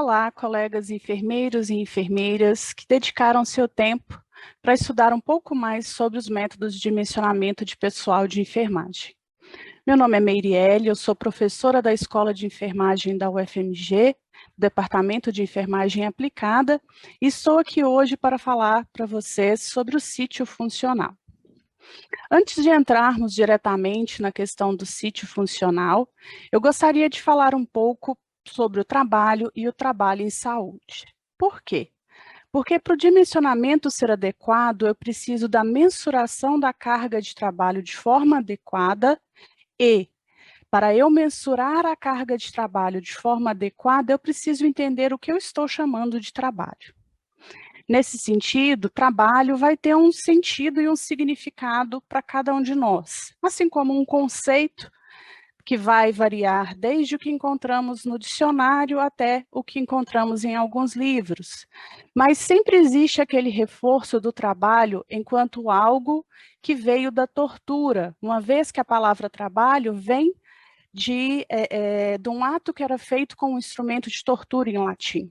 Olá, colegas enfermeiros e enfermeiras que dedicaram seu tempo para estudar um pouco mais sobre os métodos de dimensionamento de pessoal de enfermagem. Meu nome é Meirielle, eu sou professora da Escola de Enfermagem da UFMG, Departamento de Enfermagem Aplicada, e estou aqui hoje para falar para vocês sobre o sítio funcional. Antes de entrarmos diretamente na questão do sítio funcional, eu gostaria de falar um pouco sobre o trabalho e o trabalho em saúde. Por quê? Porque para o dimensionamento ser adequado, eu preciso da mensuração da carga de trabalho de forma adequada e, para eu mensurar a carga de trabalho de forma adequada, eu preciso entender o que eu estou chamando de trabalho. Nesse sentido, trabalho vai ter um sentido e um significado para cada um de nós, assim como um conceito que vai variar desde o que encontramos no dicionário até o que encontramos em alguns livros. Mas sempre existe aquele reforço do trabalho enquanto algo que veio da tortura, uma vez que a palavra trabalho vem de um ato que era feito com um instrumento de tortura em latim.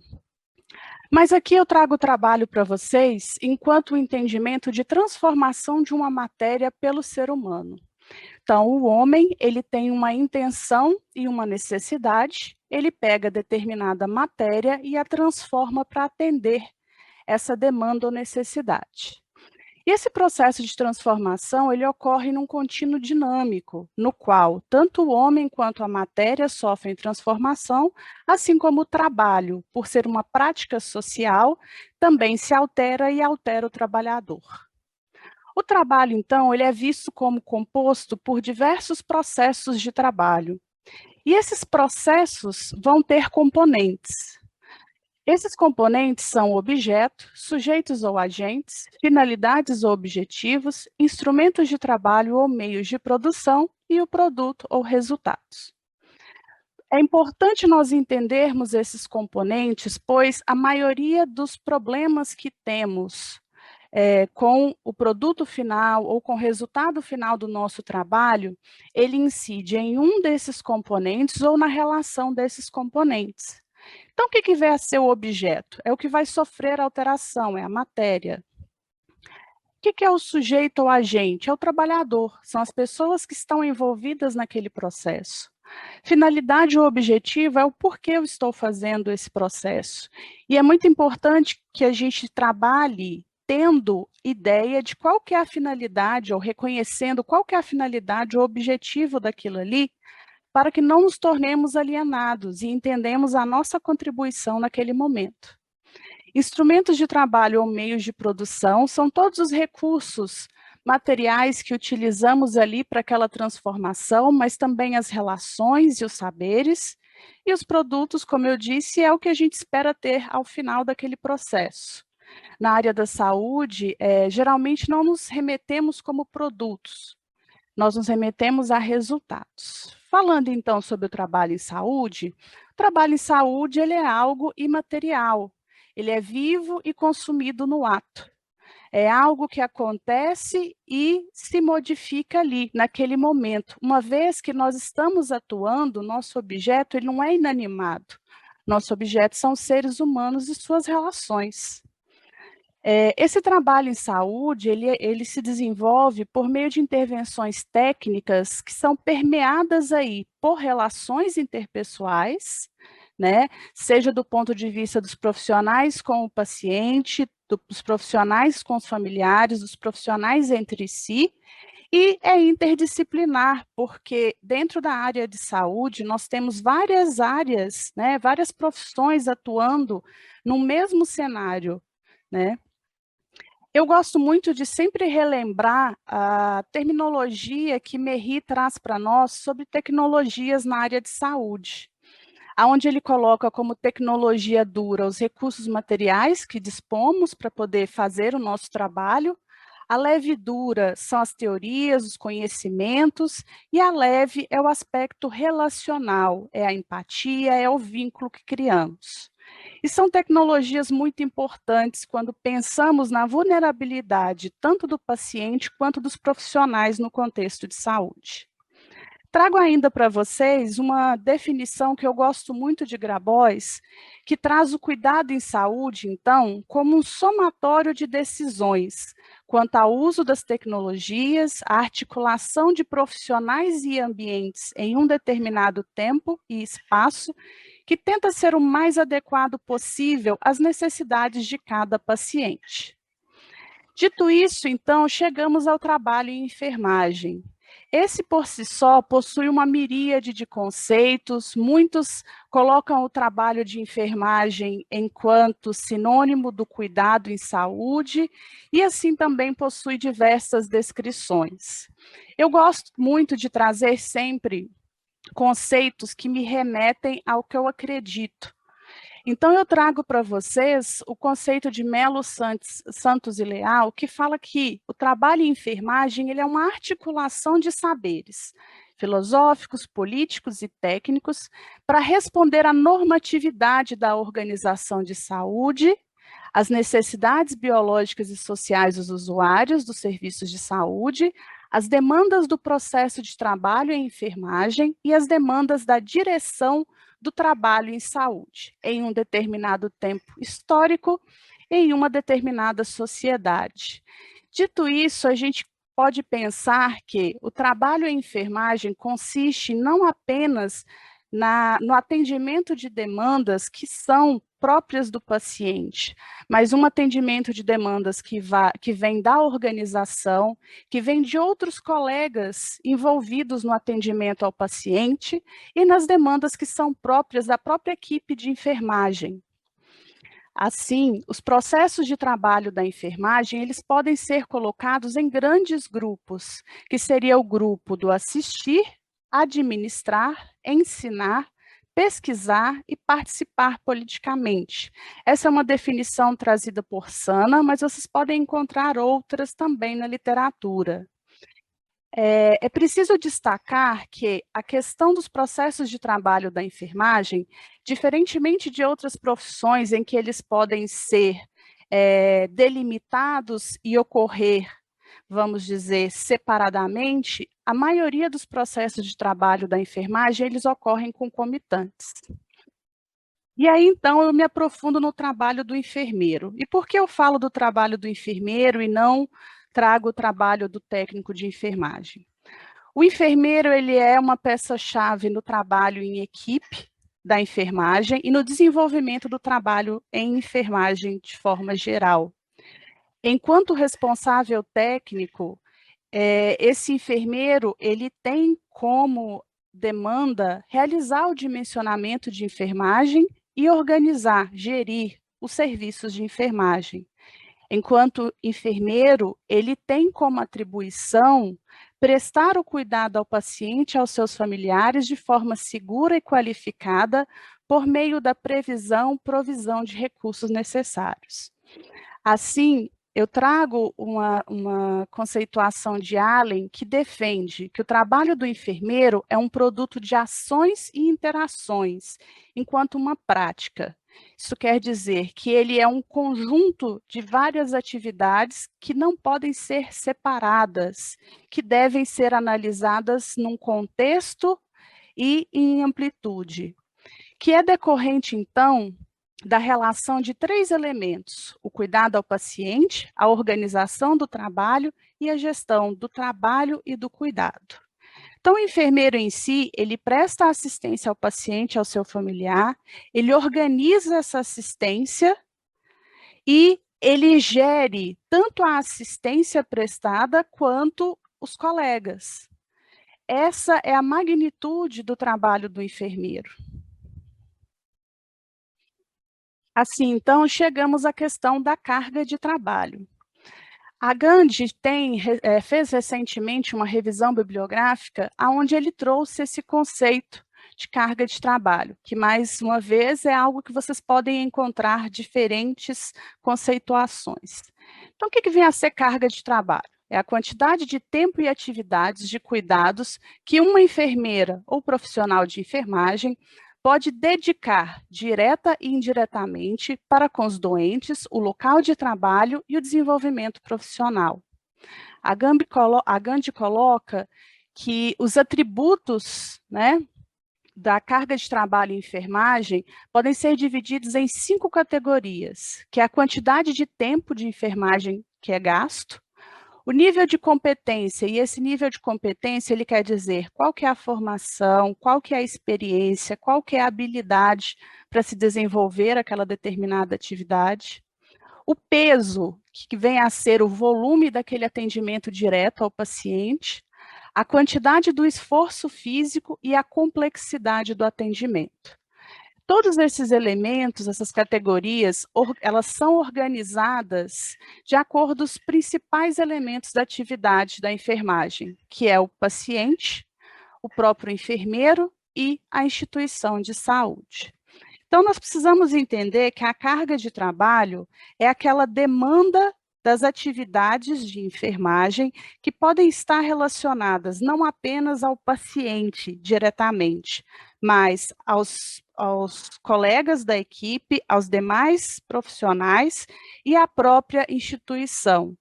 Mas aqui eu trago o trabalho para vocês enquanto o entendimento de transformação de uma matéria pelo ser humano. Então, o homem, ele tem uma intenção e uma necessidade, ele pega determinada matéria e a transforma para atender essa demanda ou necessidade. E esse processo de transformação, ele ocorre num contínuo dinâmico, no qual tanto o homem quanto a matéria sofrem transformação, assim como o trabalho, por ser uma prática social, também se altera e altera o trabalhador. O trabalho, então, ele é visto como composto por diversos processos de trabalho. E esses processos vão ter componentes. Esses componentes são objeto, sujeitos ou agentes, finalidades ou objetivos, instrumentos de trabalho ou meios de produção e o produto ou resultados. É importante nós entendermos esses componentes, pois a maioria dos problemas que temos com o produto final ou com o resultado final do nosso trabalho, ele incide em um desses componentes ou na relação desses componentes. Então, o que vai ser o objeto? É o que vai sofrer alteração, é a matéria. O que é o sujeito ou agente? É o trabalhador, são as pessoas que estão envolvidas naquele processo. Finalidade ou objetivo é o porquê eu estou fazendo esse processo. E é muito importante que a gente trabalhe tendo ideia de qual que é a finalidade, ou reconhecendo qual que é a finalidade ou objetivo daquilo ali, para que não nos tornemos alienados e entendemos a nossa contribuição naquele momento. Instrumentos de trabalho ou meios de produção são todos os recursos materiais que utilizamos ali para aquela transformação, mas também as relações e os saberes, e os produtos, como eu disse, é o que a gente espera ter ao final daquele processo. Na área da saúde, geralmente não nos remetemos como produtos, nós nos remetemos a resultados. Falando então sobre o trabalho em saúde ele é algo imaterial, ele é vivo e consumido no ato. É algo que acontece e se modifica ali, naquele momento. Uma vez que nós estamos atuando, nosso objeto ele não é inanimado. Nosso objeto são seres humanos e suas relações. Esse trabalho em saúde, ele se desenvolve por meio de intervenções técnicas que são permeadas aí por relações interpessoais, né? Seja do ponto de vista dos profissionais com o paciente, dos profissionais com os familiares, dos profissionais entre si, e é interdisciplinar, porque dentro da área de saúde nós temos várias áreas, né? Várias profissões atuando no mesmo cenário, né? Eu gosto muito de sempre relembrar a terminologia que Merri traz para nós sobre tecnologias na área de saúde, onde ele coloca como tecnologia dura os recursos materiais que dispomos para poder fazer o nosso trabalho, a leve dura são as teorias, os conhecimentos, e a leve é o aspecto relacional, é a empatia, é o vínculo que criamos. E são tecnologias muito importantes quando pensamos na vulnerabilidade tanto do paciente quanto dos profissionais no contexto de saúde. Trago ainda para vocês uma definição que eu gosto muito de Grabois, que traz o cuidado em saúde, então, como um somatório de decisões quanto ao uso das tecnologias, a articulação de profissionais e ambientes em um determinado tempo e espaço, que tenta ser o mais adequado possível às necessidades de cada paciente. Dito isso, então, chegamos ao trabalho em enfermagem. Esse, por si só, possui uma miríade de conceitos, muitos colocam o trabalho de enfermagem enquanto sinônimo do cuidado em saúde, e assim também possui diversas descrições. Eu gosto muito de trazer sempre conceitos que me remetem ao que eu acredito. Então, eu trago para vocês o conceito de Melo Santos e Leal, que fala que o trabalho em enfermagem ele é uma articulação de saberes filosóficos, políticos e técnicos para responder à normatividade da organização de saúde, às necessidades biológicas e sociais dos usuários dos serviços de saúde, as demandas do processo de trabalho em enfermagem e as demandas da direção do trabalho em saúde, em um determinado tempo histórico, em uma determinada sociedade. Dito isso, a gente pode pensar que o trabalho em enfermagem consiste não apenas no atendimento de demandas que são próprias do paciente, mas um atendimento de demandas que vem da organização, que vem de outros colegas envolvidos no atendimento ao paciente e nas demandas que são próprias da própria equipe de enfermagem. Assim, os processos de trabalho da enfermagem, eles podem ser colocados em grandes grupos, que seria o grupo do assistir, administrar, ensinar, pesquisar e participar politicamente. Essa é uma definição trazida por Sana, mas vocês podem encontrar outras também na literatura. É preciso destacar que a questão dos processos de trabalho da enfermagem, diferentemente de outras profissões em que eles podem ser delimitados e ocorrer, vamos dizer, separadamente, a maioria dos processos de trabalho da enfermagem, eles ocorrem concomitantes. E aí, então, eu me aprofundo no trabalho do enfermeiro. E por que eu falo do trabalho do enfermeiro e não trago o trabalho do técnico de enfermagem? O enfermeiro, ele é uma peça-chave no trabalho em equipe da enfermagem e no desenvolvimento do trabalho em enfermagem de forma geral. Enquanto responsável técnico, esse enfermeiro, ele tem como demanda realizar o dimensionamento de enfermagem e organizar, gerir os serviços de enfermagem. Enquanto enfermeiro, ele tem como atribuição prestar o cuidado ao paciente e aos seus familiares de forma segura e qualificada por meio da provisão de recursos necessários. Assim, eu trago uma conceituação de Allen que defende que o trabalho do enfermeiro é um produto de ações e interações, enquanto uma prática. Isso quer dizer que ele é um conjunto de várias atividades que não podem ser separadas, que devem ser analisadas num contexto e em amplitude, que é decorrente, então, da relação de 3 elementos: o cuidado ao paciente, a organização do trabalho e a gestão do trabalho e do cuidado. Então, o enfermeiro em si, ele presta assistência ao paciente, ao seu familiar, ele organiza essa assistência e ele gere tanto a assistência prestada quanto os colegas. Essa é a magnitude do trabalho do enfermeiro. Assim, então, chegamos à questão da carga de trabalho. A Gandhi fez recentemente uma revisão bibliográfica onde ele trouxe esse conceito de carga de trabalho, que, mais uma vez, é algo que vocês podem encontrar diferentes conceituações. Então, o que vem a ser carga de trabalho? É a quantidade de tempo e atividades de cuidados que uma enfermeira ou profissional de enfermagem pode dedicar, direta e indiretamente, para com os doentes, o local de trabalho e o desenvolvimento profissional. A Gandhi coloca que os atributos, né, da carga de trabalho em enfermagem podem ser divididos em 5 categorias, que é a quantidade de tempo de enfermagem que é gasto, o nível de competência, e esse nível de competência, ele quer dizer qual que é a formação, qual que é a experiência, qual que é a habilidade para se desenvolver aquela determinada atividade. O peso, que vem a ser o volume daquele atendimento direto ao paciente, a quantidade do esforço físico e a complexidade do atendimento. Todos esses elementos, essas categorias, elas são organizadas de acordo com os principais elementos da atividade da enfermagem, que é o paciente, o próprio enfermeiro e a instituição de saúde. Então, nós precisamos entender que a carga de trabalho é aquela demanda das atividades de enfermagem que podem estar relacionadas não apenas ao paciente diretamente, mas aos colegas da equipe, aos demais profissionais e à própria instituição.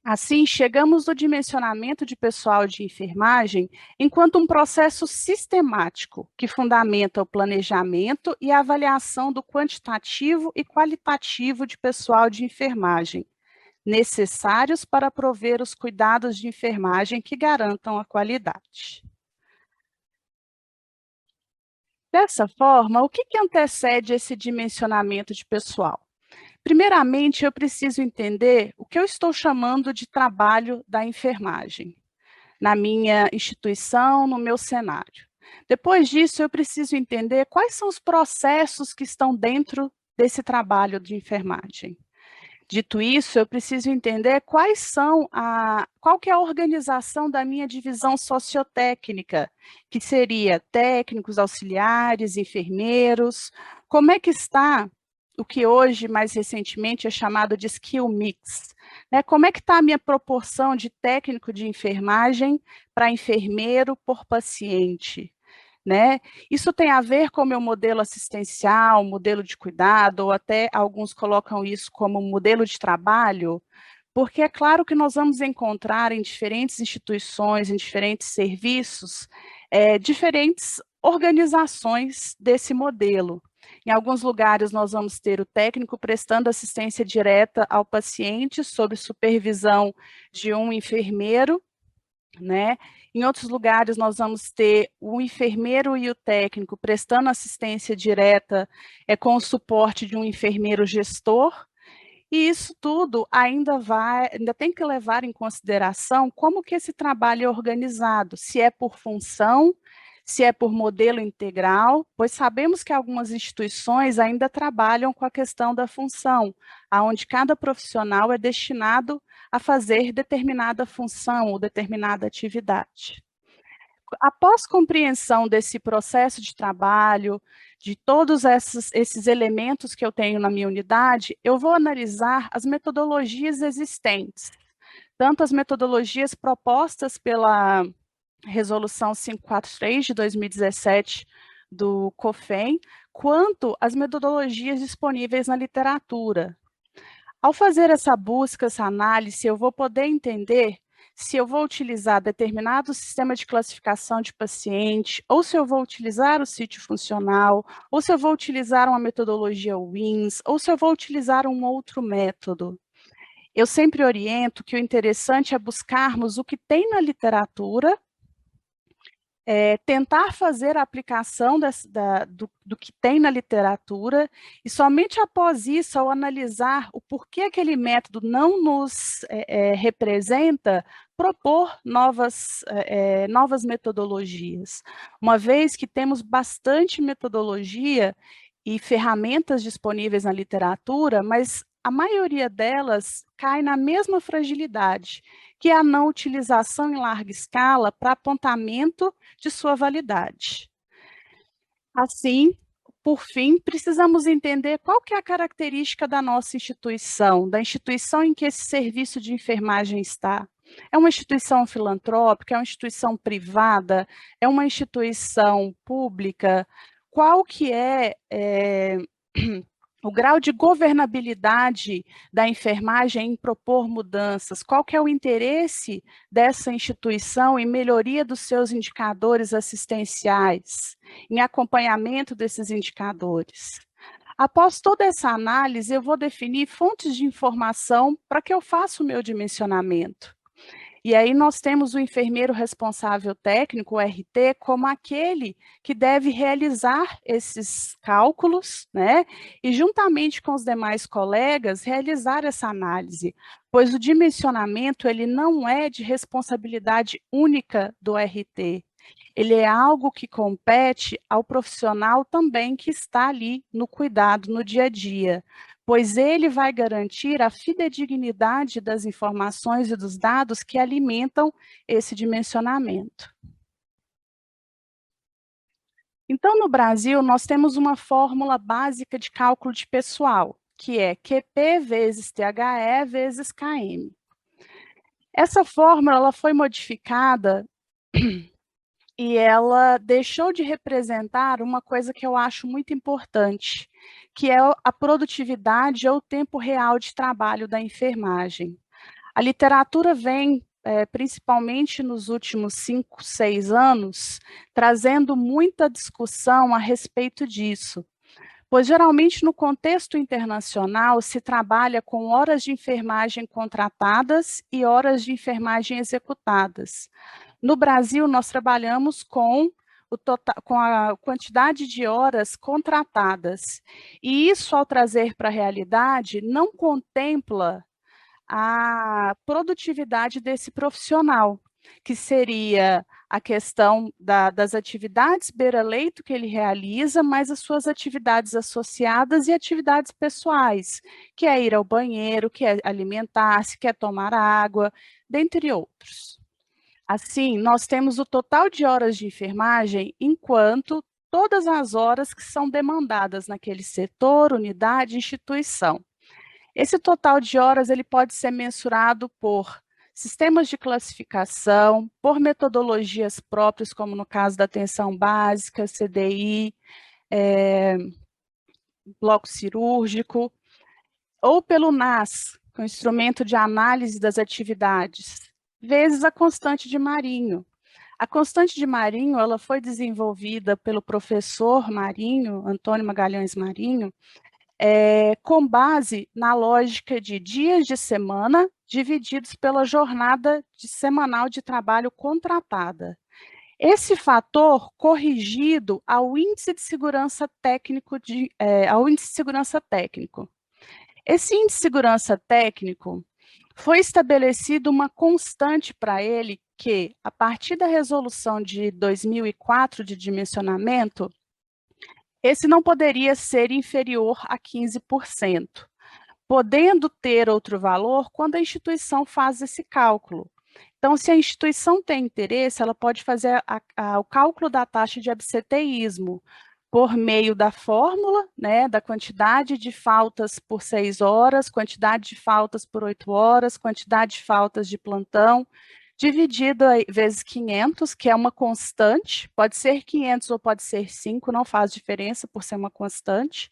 Assim, chegamos no dimensionamento de pessoal de enfermagem enquanto um processo sistemático que fundamenta o planejamento e a avaliação do quantitativo e qualitativo de pessoal de enfermagem, necessários para prover os cuidados de enfermagem que garantam a qualidade. Dessa forma, o que antecede esse dimensionamento de pessoal? Primeiramente, eu preciso entender o que eu estou chamando de trabalho da enfermagem, na minha instituição, no meu cenário. Depois disso, eu preciso entender quais são os processos que estão dentro desse trabalho de enfermagem. Dito isso, eu preciso entender qual que é a organização da minha divisão sociotécnica, que seria técnicos, auxiliares, enfermeiros, como é que está o que hoje, mais recentemente, é chamado de skill mix, né? Como é que está a minha proporção de técnico de enfermagem para enfermeiro por paciente? Né? Isso tem a ver com o meu modelo assistencial, modelo de cuidado, ou até alguns colocam isso como modelo de trabalho, porque é claro que nós vamos encontrar em diferentes instituições, em diferentes serviços, diferentes organizações desse modelo. Em alguns lugares, nós vamos ter o técnico prestando assistência direta ao paciente, sob supervisão de um enfermeiro, né? Em outros lugares, nós vamos ter o enfermeiro e o técnico prestando assistência direta com o suporte de um enfermeiro gestor, e isso tudo ainda tem que levar em consideração como que esse trabalho é organizado, se é por função, se é por modelo integral, pois sabemos que algumas instituições ainda trabalham com a questão da função, onde cada profissional é destinado a fazer determinada função ou determinada atividade. Após compreensão desse processo de trabalho, de todos esses elementos que eu tenho na minha unidade, eu vou analisar as metodologias existentes, tanto as metodologias propostas pela Resolução 543 de 2017 do COFEM, quanto as metodologias disponíveis na literatura. Ao fazer essa busca, essa análise, eu vou poder entender se eu vou utilizar determinado sistema de classificação de paciente, ou se eu vou utilizar o sítio funcional, ou se eu vou utilizar uma metodologia WINS, ou se eu vou utilizar um outro método. Eu sempre oriento que o interessante é buscarmos o que tem na literatura, tentar fazer a aplicação do que tem na literatura, e somente após isso, ao analisar o porquê aquele método não nos representa, propor novas metodologias. Uma vez que temos bastante metodologia e ferramentas disponíveis na literatura, mas a maioria delas cai na mesma fragilidade, que é a não utilização em larga escala para apontamento de sua validade. Assim, por fim, precisamos entender qual que é a característica da nossa instituição, da instituição em que esse serviço de enfermagem está. É uma instituição filantrópica, é uma instituição privada, é uma instituição pública? Qual que é O grau de governabilidade da enfermagem em propor mudanças, qual que é o interesse dessa instituição em melhoria dos seus indicadores assistenciais, em acompanhamento desses indicadores. Após toda essa análise, eu vou definir fontes de informação para que eu faça o meu dimensionamento. E aí nós temos o enfermeiro responsável técnico, o RT, como aquele que deve realizar esses cálculos, né? E juntamente com os demais colegas, realizar essa análise, pois o dimensionamento, ele não é de responsabilidade única do RT, ele é algo que compete ao profissional também que está ali no cuidado, no dia a dia, pois ele vai garantir a fidedignidade das informações e dos dados que alimentam esse dimensionamento. Então, no Brasil, nós temos uma fórmula básica de cálculo de pessoal, que é QP vezes THE vezes KM. Essa fórmula ela foi modificada e ela deixou de representar uma coisa que eu acho muito importante, que é a produtividade ou o tempo real de trabalho da enfermagem. A literatura vem, principalmente nos últimos 5, 6 anos, trazendo muita discussão a respeito disso, pois geralmente no contexto internacional se trabalha com horas de enfermagem contratadas e horas de enfermagem executadas. No Brasil, nós trabalhamos com a quantidade de horas contratadas. E isso, ao trazer para a realidade, não contempla a produtividade desse profissional, que seria a questão das atividades beira-leito que ele realiza, mas as suas atividades associadas e atividades pessoais, que é ir ao banheiro, que é alimentar-se, que é tomar água, dentre outros. Assim, nós temos o total de horas de enfermagem enquanto todas as horas que são demandadas naquele setor, unidade, instituição. Esse total de horas ele pode ser mensurado por sistemas de classificação, por metodologias próprias, como no caso da atenção básica, CDI, bloco cirúrgico, ou pelo NAS, que é o instrumento de análise das atividades, vezes a constante de Marinho. A constante de Marinho, ela foi desenvolvida pelo professor Marinho, Antônio Magalhães Marinho, com base na lógica de dias de semana divididos pela jornada semanal de trabalho contratada. Esse fator corrigido ao índice de segurança técnico, Esse índice de segurança técnico foi estabelecido uma constante para ele que, a partir da resolução de 2004 de dimensionamento, esse não poderia ser inferior a 15%, podendo ter outro valor quando a instituição faz esse cálculo. Então, se a instituição tem interesse, ela pode fazer o cálculo da taxa de absenteísmo por meio da fórmula, né, da quantidade de faltas por 6 horas, quantidade de faltas por 8 horas, quantidade de faltas de plantão, dividido vezes 500, que é uma constante, pode ser 500 ou pode ser 5, não faz diferença por ser uma constante,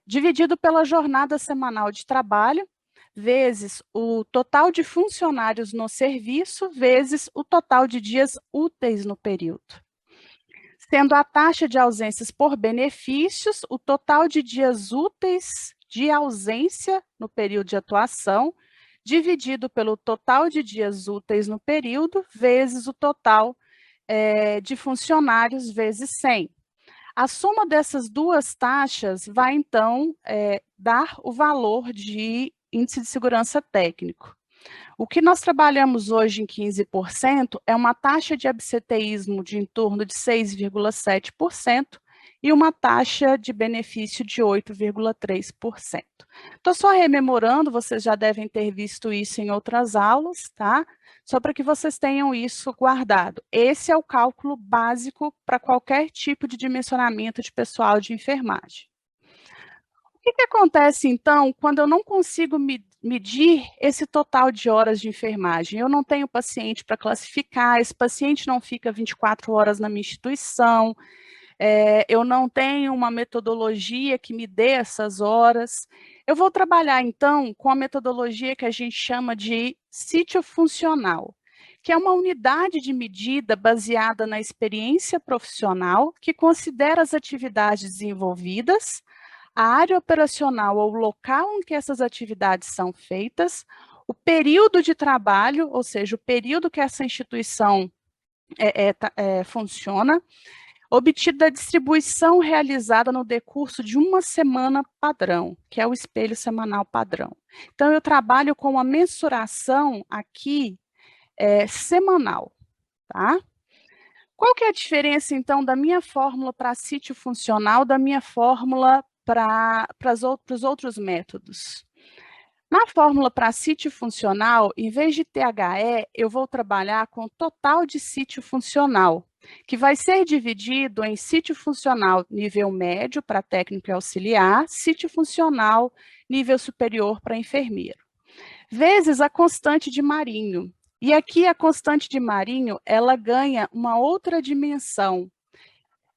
dividido pela jornada semanal de trabalho, vezes o total de funcionários no serviço, vezes o total de dias úteis no período. Sendo a taxa de ausências por benefícios, o total de dias úteis de ausência no período de atuação, dividido pelo total de dias úteis no período, vezes o total de funcionários, vezes 100. A soma dessas duas taxas vai, então, dar o valor de índice de segurança técnico. O que nós trabalhamos hoje em 15% é uma taxa de absenteísmo de em torno de 6,7% e uma taxa de benefício de 8,3%. Estou só rememorando, vocês já devem ter visto isso em outras aulas, tá? Só para que vocês tenham isso guardado. Esse é o cálculo básico para qualquer tipo de dimensionamento de pessoal de enfermagem. O que acontece, então, quando eu não consigo medir esse total de horas de enfermagem? Eu não tenho paciente para classificar, esse paciente não fica 24 horas na minha instituição, eu não tenho uma metodologia que me dê essas horas. Eu vou trabalhar, então, com a metodologia que a gente chama de sítio funcional, que é uma unidade de medida baseada na experiência profissional, que considera as atividades desenvolvidas, a área operacional ou o local em que essas atividades são feitas, o período de trabalho, ou seja, o período que essa instituição funciona, obtida a distribuição realizada no decurso de uma semana padrão, que é o espelho semanal padrão. Então, eu trabalho com a mensuração aqui semanal, tá? Qual que é a diferença, então, da minha fórmula para sítio funcional da minha fórmula para os outros métodos? Na fórmula para sítio funcional, em vez de THE, eu vou trabalhar com total de sítio funcional, que vai ser dividido em sítio funcional nível médio para técnico e auxiliar, sítio funcional nível superior para enfermeiro, vezes a constante de Marinho. E aqui a constante de Marinho, ela ganha uma outra dimensão.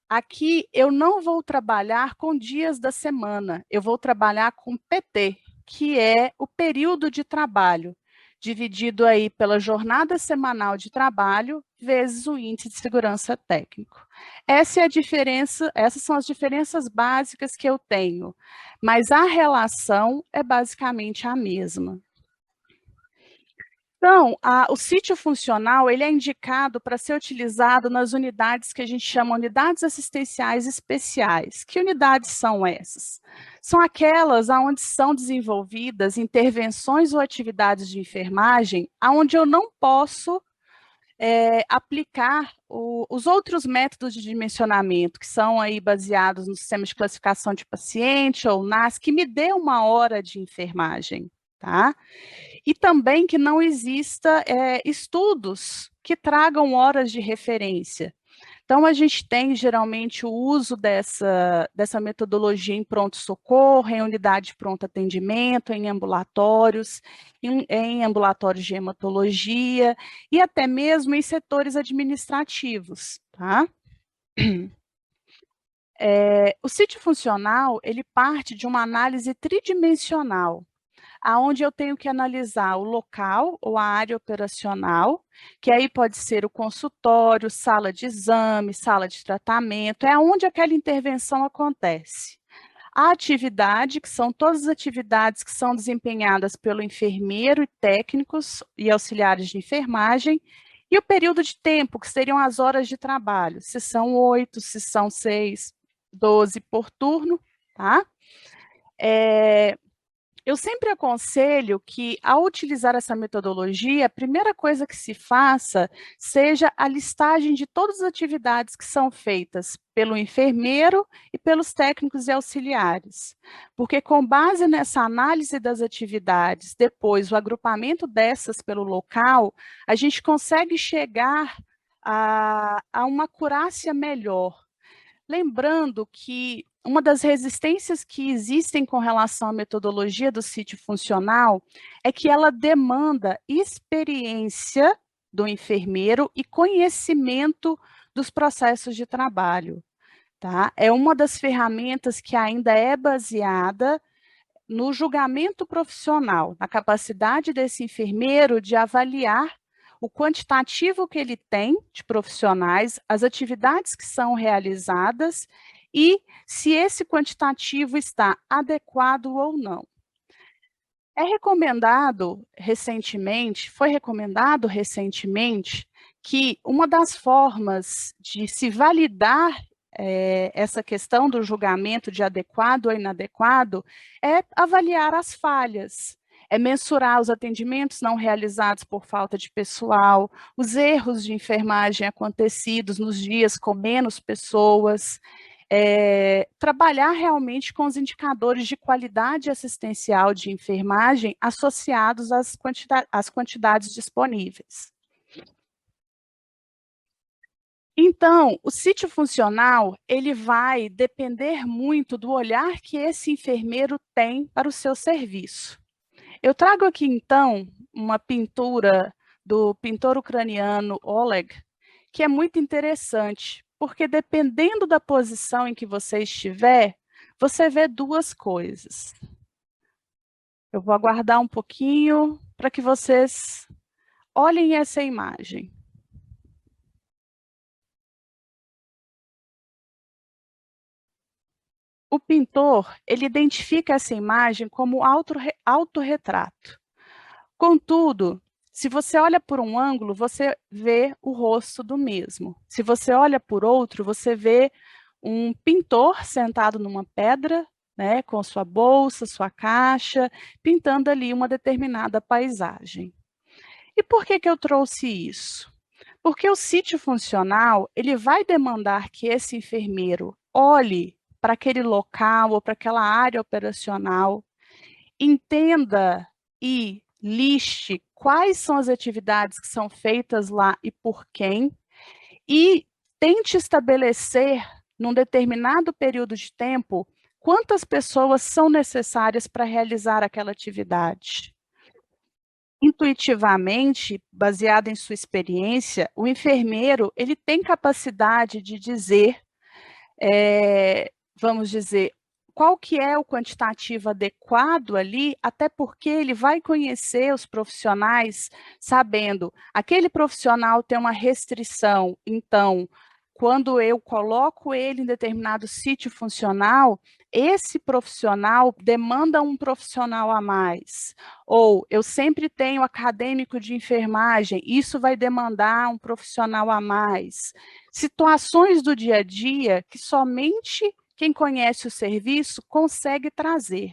Aqui eu não vou trabalhar com dias da semana, eu vou trabalhar com PT, que é o período de trabalho, dividido aí pela jornada semanal de trabalho, vezes o índice de segurança técnico. Essa é a diferença, essas são as diferenças básicas que eu tenho, mas a relação é basicamente a mesma. Então, o sítio funcional, ele é indicado para ser utilizado nas unidades que a gente chama unidades assistenciais especiais. Que unidades são essas? São aquelas onde são desenvolvidas intervenções ou atividades de enfermagem, onde eu não posso aplicar os outros métodos de dimensionamento, que são aí baseados no sistema de classificação de paciente ou NAS, que me dê uma hora de enfermagem, tá? E também que não exista estudos que tragam horas de referência. Então, a gente tem geralmente o uso dessa metodologia em pronto-socorro, em unidade de pronto atendimento, em ambulatórios, em ambulatórios de hematologia e até mesmo em setores administrativos, tá? O sítio funcional, ele parte de uma análise tridimensional, aonde eu tenho que analisar o local ou a área operacional, que aí pode ser o consultório, sala de exame, sala de tratamento, é onde aquela intervenção acontece. A atividade, que são todas as atividades que são desempenhadas pelo enfermeiro e técnicos e auxiliares de enfermagem, e o período de tempo, que seriam as horas de trabalho, se são 8, se são 6, 12 por turno, tá? Eu sempre aconselho que, ao utilizar essa metodologia, a primeira coisa que se faça seja a listagem de todas as atividades que são feitas pelo enfermeiro e pelos técnicos e auxiliares, porque com base nessa análise das atividades, depois o agrupamento dessas pelo local, a gente consegue chegar a uma acurácia melhor. Lembrando que uma das resistências que existem com relação à metodologia do sítio funcional é que ela demanda experiência do enfermeiro e conhecimento dos processos de trabalho, tá? É uma das ferramentas que ainda é baseada no julgamento profissional, na capacidade desse enfermeiro de avaliar o quantitativo que ele tem de profissionais, as atividades que são realizadas e se esse quantitativo está adequado ou não. Foi recomendado recentemente que uma das formas de se validar essa questão do julgamento de adequado ou inadequado é avaliar as falhas, é mensurar os atendimentos não realizados por falta de pessoal, os erros de enfermagem acontecidos nos dias com menos pessoas, trabalhar realmente com os indicadores de qualidade assistencial de enfermagem associados às quantidades disponíveis. Então, o sítio funcional, ele vai depender muito do olhar que esse enfermeiro tem para o seu serviço. Eu trago aqui, então, uma pintura do pintor ucraniano Oleg, que é muito interessante, porque dependendo da posição em que você estiver, você vê duas coisas. Eu vou aguardar um pouquinho para que vocês olhem essa imagem. O pintor, ele identifica essa imagem como autorretrato. Contudo, se você olha por um ângulo, você vê o rosto do mesmo. Se você olha por outro, você vê um pintor sentado numa pedra, né, com sua bolsa, sua caixa, pintando ali uma determinada paisagem. E por que que eu trouxe isso? Porque o sítio funcional, ele vai demandar que esse enfermeiro olhe para aquele local ou para aquela área operacional, entenda e liste quais são as atividades que são feitas lá e por quem, e tente estabelecer, num determinado período de tempo, quantas pessoas são necessárias para realizar aquela atividade. Intuitivamente, baseado em sua experiência, o enfermeiro ele tem capacidade de dizer, vamos dizer, qual que é o quantitativo adequado ali, até porque ele vai conhecer os profissionais, sabendo, aquele profissional tem uma restrição, então, quando eu coloco ele em determinado sítio funcional, esse profissional demanda um profissional a mais. Ou eu sempre tenho acadêmico de enfermagem, isso vai demandar um profissional a mais. Situações do dia a dia que somente quem conhece o serviço consegue trazer.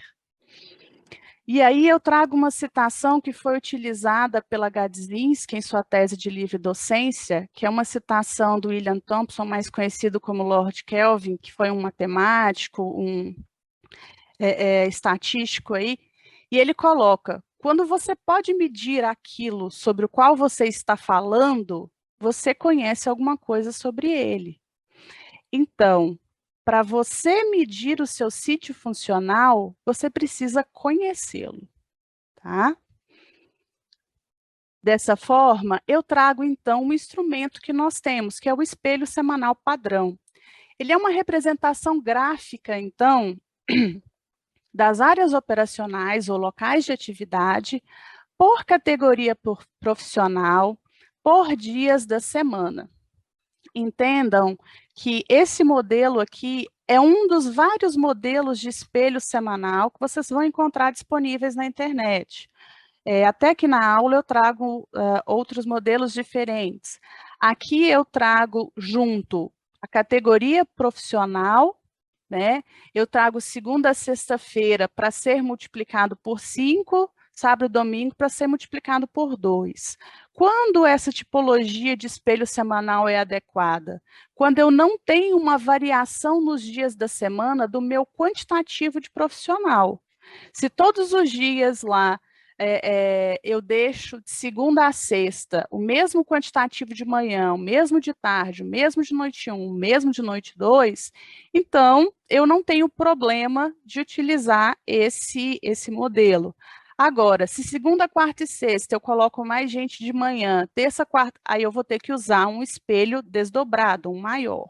E aí eu trago uma citação que foi utilizada pela Gadzinski em sua tese de livre docência, que é uma citação do William Thompson, mais conhecido como Lord Kelvin, que foi um matemático, um estatístico aí, e ele coloca, quando você pode medir aquilo sobre o qual você está falando, você conhece alguma coisa sobre ele. Então, para você medir o seu sítio funcional, você precisa conhecê-lo, tá? Dessa forma, eu trago então um instrumento que nós temos, que é o espelho semanal padrão. Ele é uma representação gráfica, então, das áreas operacionais ou locais de atividade, por categoria profissional, por dias da semana. Entendam que esse modelo aqui é um dos vários modelos de espelho semanal que vocês vão encontrar disponíveis na internet. Até que na aula eu trago outros modelos diferentes. Aqui eu trago junto a categoria profissional, né? Eu trago segunda a sexta-feira para ser multiplicado por 5, sábado e domingo para ser multiplicado por 2. Quando essa tipologia de espelho semanal é adequada? Quando eu não tenho uma variação nos dias da semana do meu quantitativo de profissional. Se todos os dias lá eu deixo de segunda a sexta o mesmo quantitativo de manhã, o mesmo de tarde, o mesmo de noite 1, o mesmo de noite 2, então eu não tenho problema de utilizar esse modelo. Agora, se segunda, quarta e sexta eu coloco mais gente de manhã, terça, quarta, aí eu vou ter que usar um espelho desdobrado, um maior.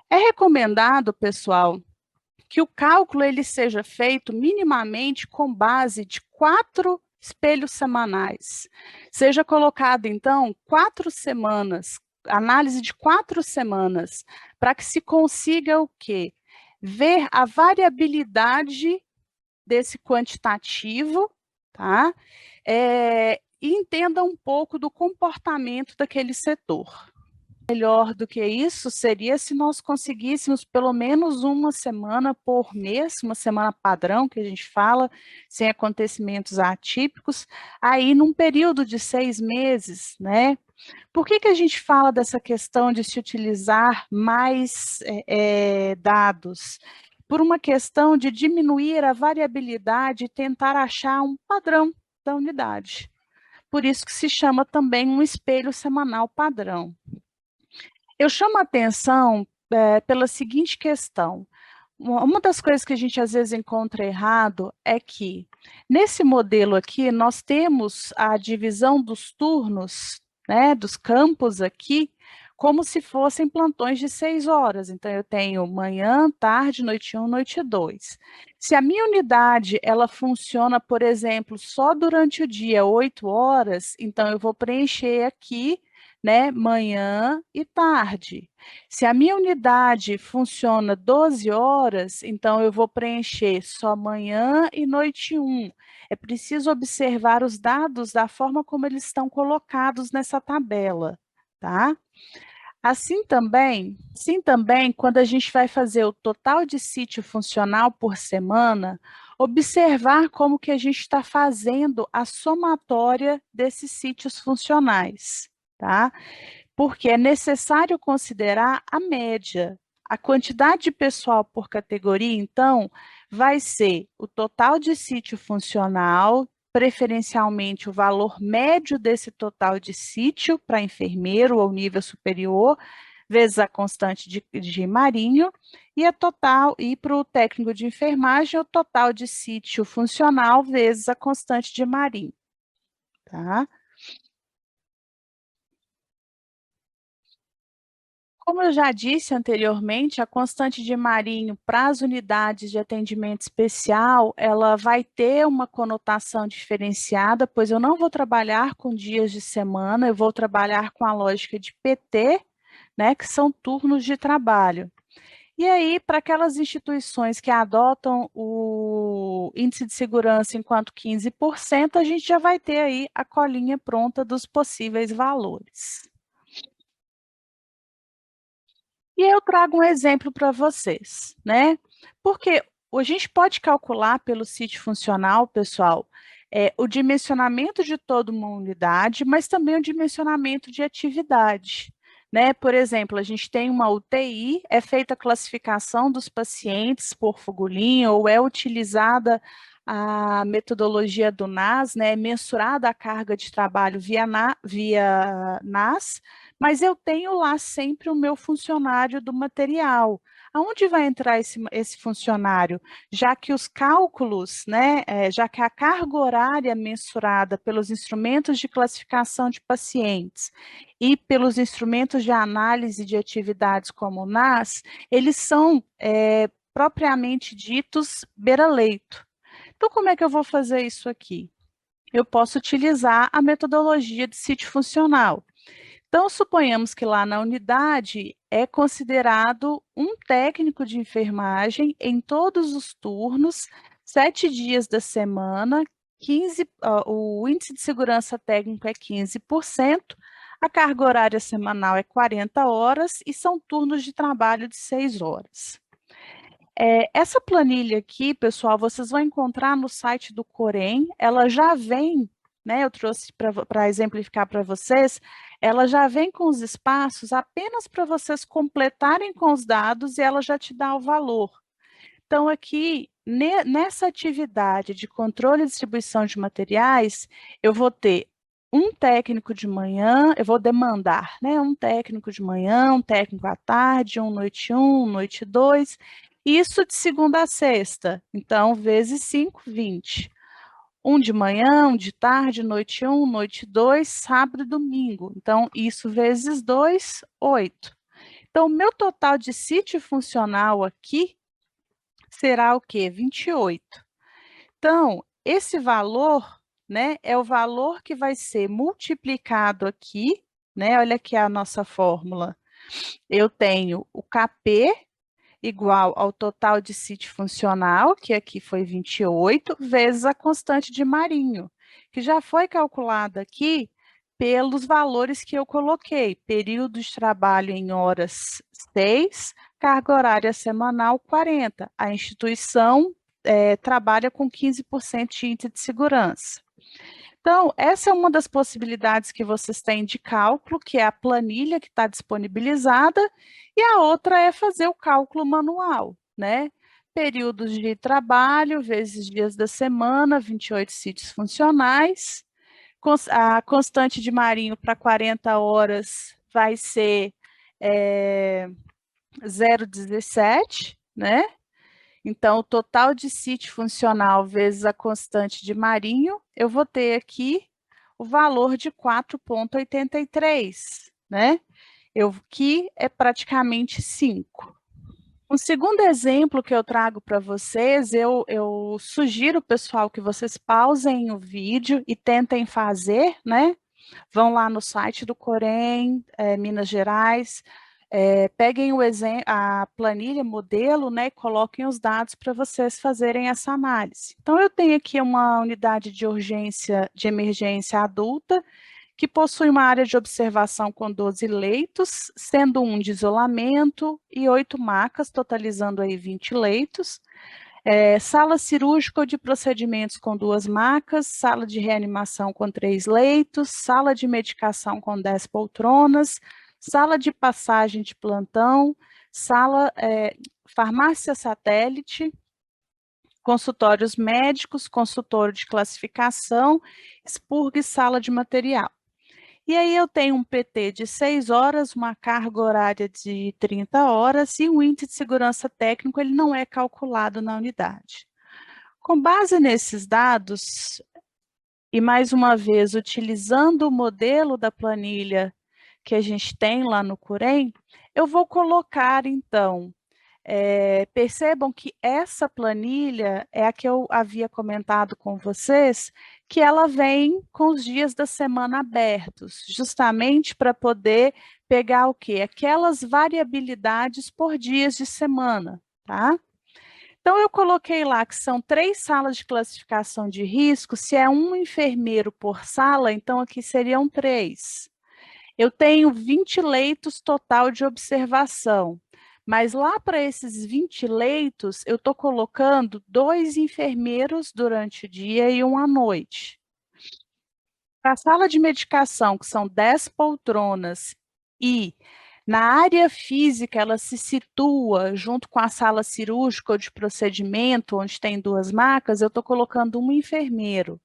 É recomendado, pessoal, que o cálculo ele seja feito minimamente com base de 4 espelhos semanais. Seja colocado, então, 4 semanas, análise de 4 semanas, para que se consiga o quê? Ver a variabilidade desse quantitativo, tá? E entenda um pouco do comportamento daquele setor. Melhor do que isso seria se nós conseguíssemos pelo menos uma semana por mês, uma semana padrão que a gente fala, sem acontecimentos atípicos, aí num período de 6 meses, né? Por que que a gente fala dessa questão de se utilizar mais dados? Por uma questão de diminuir a variabilidade e tentar achar um padrão da unidade. Por isso que se chama também um espelho semanal padrão. Eu chamo a atenção pela seguinte questão. Uma das coisas que a gente às vezes encontra errado é que, nesse modelo aqui, nós temos a divisão dos turnos, né, dos campos aqui, como se fossem plantões de 6 horas. Então, eu tenho manhã, tarde, noite 1, noite 2. Se a minha unidade, ela funciona, por exemplo, só durante o dia, 8 horas, então eu vou preencher aqui, né, manhã e tarde. Se a minha unidade funciona 12 horas, então eu vou preencher só manhã e noite 1. É preciso observar os dados da forma como eles estão colocados nessa tabela, tá? Assim também, quando a gente vai fazer o total de sítio funcional por semana, observar como que a gente está fazendo a somatória desses sítios funcionais, tá? Porque é necessário considerar a média. A quantidade de pessoal por categoria, então, vai ser o total de sítio funcional, preferencialmente o valor médio desse total de sítio para enfermeiro ou nível superior, vezes a constante de marinho, e a total, e para o técnico de enfermagem, o total de sítio funcional vezes a constante de marinho, tá? Como eu já disse anteriormente, a constante de Marinho para as unidades de atendimento especial, ela vai ter uma conotação diferenciada, pois eu não vou trabalhar com dias de semana, eu vou trabalhar com a lógica de PT, né, que são turnos de trabalho. E aí, para aquelas instituições que adotam o índice de segurança enquanto 15%, a gente já vai ter aí a colinha pronta dos possíveis valores. E eu trago um exemplo para vocês, né? Porque a gente pode calcular pelo sítio funcional, pessoal, o dimensionamento de toda uma unidade, mas também o dimensionamento de atividade. Né? Por exemplo, a gente tem uma UTI, é feita a classificação dos pacientes por Fugulin, ou é utilizada a metodologia do NAS, né? Mensurada a carga de trabalho via NAS, mas eu tenho lá sempre o meu funcionário do material. Aonde vai entrar esse funcionário? Já que os cálculos, né, já que a carga horária mensurada pelos instrumentos de classificação de pacientes e pelos instrumentos de análise de atividades como o NAS, eles são propriamente ditos beira-leito. Então, como é que eu vou fazer isso aqui? Eu posso utilizar a metodologia de sítio funcional. Então, suponhamos que lá na unidade é considerado um técnico de enfermagem em todos os turnos, 7 dias da semana, 15, o índice de segurança técnico é 15%, a carga horária semanal é 40 horas e são turnos de trabalho de 6 horas. Essa planilha aqui, pessoal, vocês vão encontrar no site do Corém, ela já vem, né, eu trouxe para exemplificar para vocês, ela já vem com os espaços apenas para vocês completarem com os dados e ela já te dá o valor. Então, aqui, nessa atividade de controle e distribuição de materiais, eu vou ter um técnico de manhã, eu vou demandar, né, um técnico de manhã, um técnico à tarde, um noite 2, isso de segunda a sexta, então, vezes 5, 20. Um de manhã, um de tarde, noite noite 2, sábado e domingo. Então, isso vezes 2, 8. Então, o meu total de sítio funcional aqui será o quê? 28. Então, esse valor, né, é o valor que vai ser multiplicado aqui, né? Olha aqui a nossa fórmula. Eu tenho o KP igual ao total de sítio funcional, que aqui foi 28, vezes a constante de Marinho, que já foi calculada aqui pelos valores que eu coloquei. Período de trabalho em horas 6, carga horária semanal 40. A instituição trabalha com 15% de índice de segurança. Então, essa é uma das possibilidades que vocês têm de cálculo, que é a planilha que está disponibilizada, e a outra é fazer o cálculo manual, né? Períodos de trabalho, vezes dias da semana, 28 sítios funcionais. A constante de Marinho para 40 horas vai ser 0,17, né? Então, o total de sítio funcional vezes a constante de Marinho, eu vou ter aqui o valor de 4,83, né? que é praticamente 5. Um segundo exemplo que eu trago para vocês, eu sugiro, pessoal, que vocês pausem o vídeo e tentem fazer, né? Vão lá no site do Corém, Minas Gerais, peguem a planilha modelo, né, e coloquem os dados para vocês fazerem essa análise. Então, eu tenho aqui uma unidade de urgência, de emergência adulta, que possui uma área de observação com 12 leitos, sendo um de isolamento e 8 macas, totalizando aí 20 leitos. Sala cirúrgica ou de procedimentos com 2 macas, sala de reanimação com 3 leitos, sala de medicação com 10 poltronas, sala de passagem de plantão, farmácia satélite, consultórios médicos, consultório de classificação, expurgo e sala de material. E aí eu tenho um PT de 6 horas, uma carga horária de 30 horas e o índice de segurança técnico ele não é calculado na unidade. Com base nesses dados, e mais uma vez, utilizando o modelo da planilha que a gente tem lá no Curem, eu vou colocar, então, percebam que essa planilha é a que eu havia comentado com vocês, que ela vem com os dias da semana abertos, justamente para poder pegar o quê? Aquelas variabilidades por dias de semana, tá? Então, eu coloquei lá que são 3 salas de classificação de risco, se é um enfermeiro por sala, então aqui seriam 3. Eu tenho 20 leitos total de observação, mas lá para esses 20 leitos, eu estou colocando 2 enfermeiros durante o dia e um à noite. Para a sala de medicação, que são 10 poltronas, e na área física ela se situa junto com a sala cirúrgica ou de procedimento, onde tem 2 macas, eu estou colocando um enfermeiro.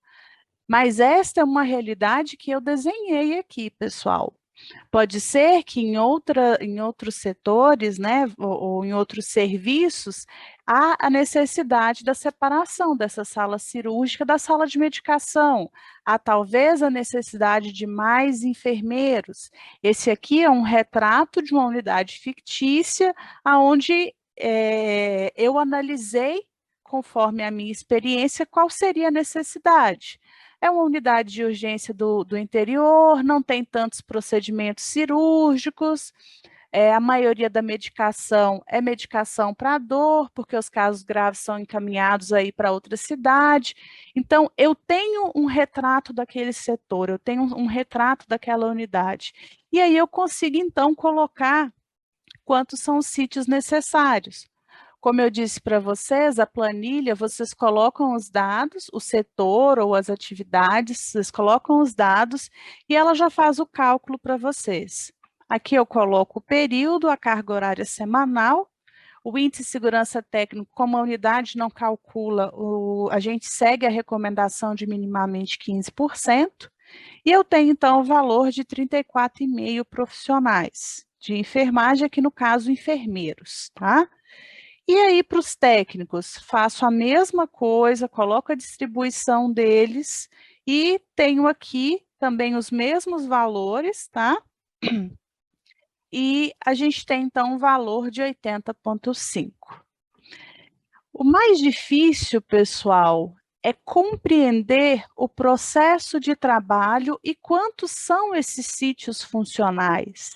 Mas esta é uma realidade que eu desenhei aqui, pessoal. Pode ser que em outros setores, né, ou em outros serviços, há a necessidade da separação dessa sala cirúrgica da sala de medicação. Há talvez a necessidade de mais enfermeiros. Esse aqui é um retrato de uma unidade fictícia, onde eu analisei, conforme a minha experiência, qual seria a necessidade. É uma unidade de urgência do interior, não tem tantos procedimentos cirúrgicos, a maioria da medicação é medicação para dor, porque os casos graves são encaminhados aí para outra cidade. Então, eu tenho um retrato daquele setor, eu tenho um retrato daquela unidade. E aí eu consigo, então, colocar quantos são os sítios necessários. Como eu disse para vocês, a planilha, vocês colocam os dados, o setor ou as atividades, vocês colocam os dados e ela já faz o cálculo para vocês. Aqui eu coloco o período, a carga horária semanal, o índice de segurança técnico, como a unidade não calcula, a gente segue a recomendação de minimamente 15%, e eu tenho então o valor de 34,5 profissionais de enfermagem, aqui no caso enfermeiros, tá? E aí, para os técnicos, faço a mesma coisa, coloco a distribuição deles e tenho aqui também os mesmos valores, tá? E a gente tem, então, um valor de 80,5. O mais difícil, pessoal, é compreender o processo de trabalho e quantos são esses sítios funcionais.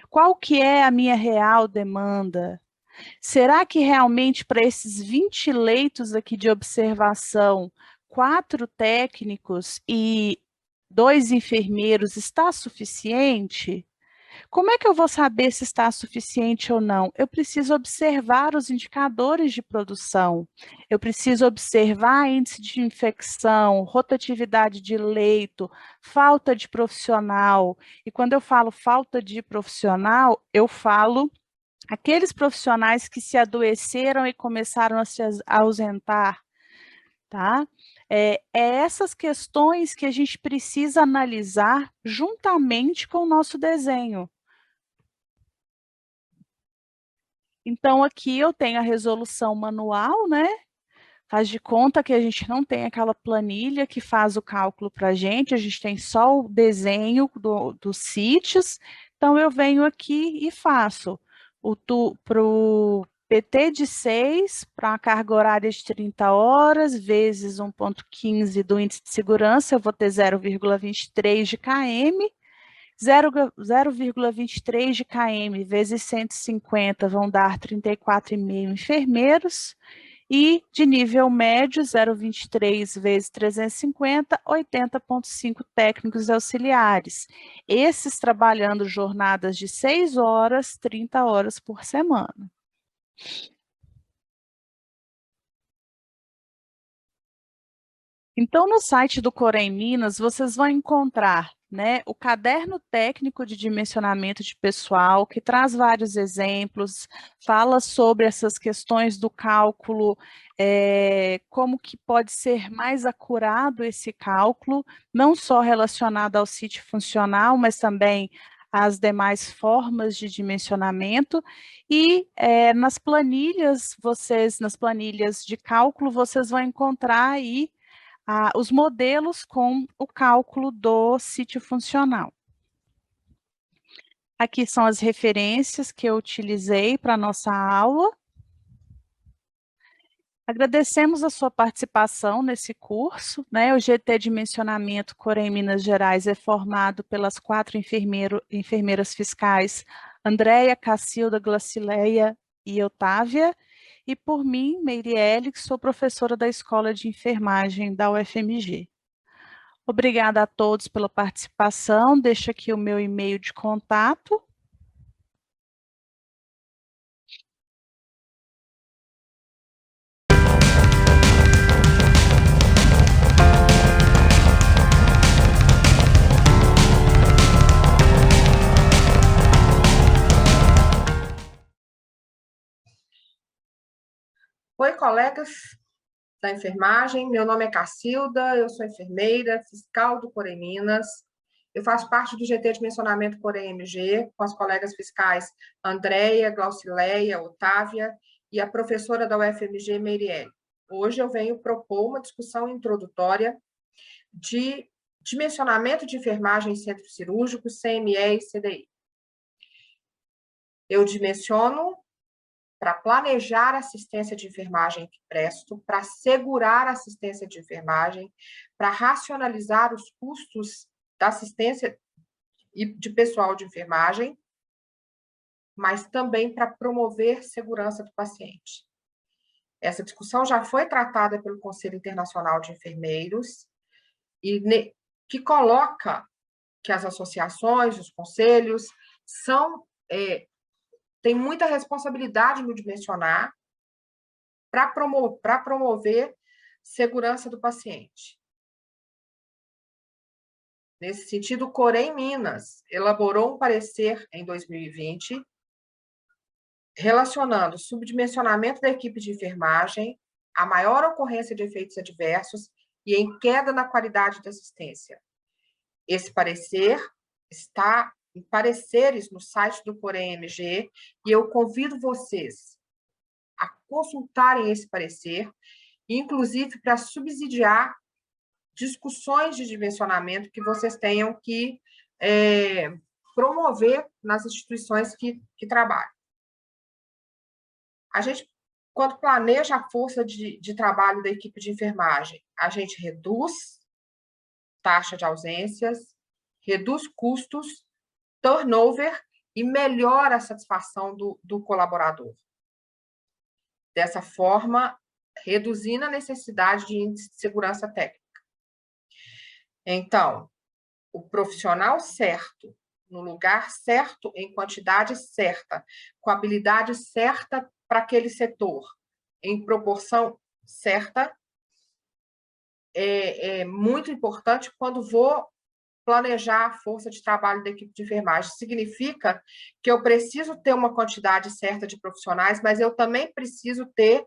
Qual que é a minha real demanda? Será que realmente para esses 20 leitos aqui de observação, 4 técnicos e 2 enfermeiros está suficiente? Como é que eu vou saber se está suficiente ou não? Eu preciso observar os indicadores de produção, eu preciso observar índice de infecção, rotatividade de leito, falta de profissional. E quando eu falo falta de profissional, eu falo aqueles profissionais que se adoeceram e começaram a se ausentar, tá? Essas questões que a gente precisa analisar juntamente com o nosso desenho. Então, aqui eu tenho a resolução manual, né? Faz de conta que a gente não tem aquela planilha que faz o cálculo para a gente tem só o desenho dos sítios, Então, eu venho aqui e faço para o PT de 6, para a carga horária de 30 horas, vezes 1,15 do índice de segurança, eu vou ter 0,23 de km, 0,23 de km vezes 150 vão dar 34,5 enfermeiros, e de nível médio, 0,23 vezes 350, 80,5 técnicos auxiliares. Esses trabalhando jornadas de 6 horas, 30 horas por semana. Então, no site do Corém Minas, vocês vão encontrar, né, o caderno técnico de dimensionamento de pessoal, que traz vários exemplos, fala sobre essas questões do cálculo, como que pode ser mais acurado esse cálculo, não só relacionado ao sítio funcional, mas também às demais formas de dimensionamento, e nas planilhas, nas planilhas de cálculo, vocês vão encontrar aí os modelos com o cálculo do sítio funcional. Aqui são as referências que eu utilizei para a nossa aula. Agradecemos a sua participação nesse curso, né? O GT Dimensionamento Corém Minas Gerais é formado pelas 4 enfermeiras fiscais, Andréia, Cacilda, Glacileia e Otávia, e por mim, Meirielle, que sou professora da Escola de Enfermagem da UFMG. Obrigada a todos pela participação. Deixo aqui o meu e-mail de contato. Oi, colegas da enfermagem. Meu nome é Cacilda, eu sou enfermeira, fiscal do Corém Minas. Eu faço parte do GT Dimensionamento Corém MG, com as colegas fiscais Andréia, Glaucileia, Otávia e a professora da UFMG, Meirielle. Hoje eu venho propor uma discussão introdutória de dimensionamento de enfermagem em centros cirúrgicos, CME e CDI. Eu dimensiono para planejar a assistência de enfermagem que presto, para assegurar a assistência de enfermagem, para racionalizar os custos da assistência de pessoal de enfermagem, mas também para promover segurança do paciente. Essa discussão já foi tratada pelo Conselho Internacional de Enfermeiros, e que coloca que as associações, os conselhos, têm muita responsabilidade no dimensionar para promover segurança do paciente. Nesse sentido, o Corém Minas elaborou um parecer em 2020 relacionando o subdimensionamento da equipe de enfermagem, a maior ocorrência de efeitos adversos e em queda na qualidade da assistência. Esse parecer está em pareceres no site do Corém MG, e eu convido vocês a consultarem esse parecer, inclusive para subsidiar discussões de dimensionamento que vocês tenham que promover nas instituições que trabalham. A gente, quando planeja a força de trabalho da equipe de enfermagem, a gente reduz taxa de ausências, reduz custos, turnover e melhora a satisfação do colaborador. Dessa forma, reduzindo a necessidade de índice de segurança técnica. Então, o profissional certo, no lugar certo, em quantidade certa, com habilidade certa para aquele setor, em proporção certa, é muito importante quando vou planejar a força de trabalho da equipe de enfermagem. Significa que eu preciso ter uma quantidade certa de profissionais, mas eu também preciso ter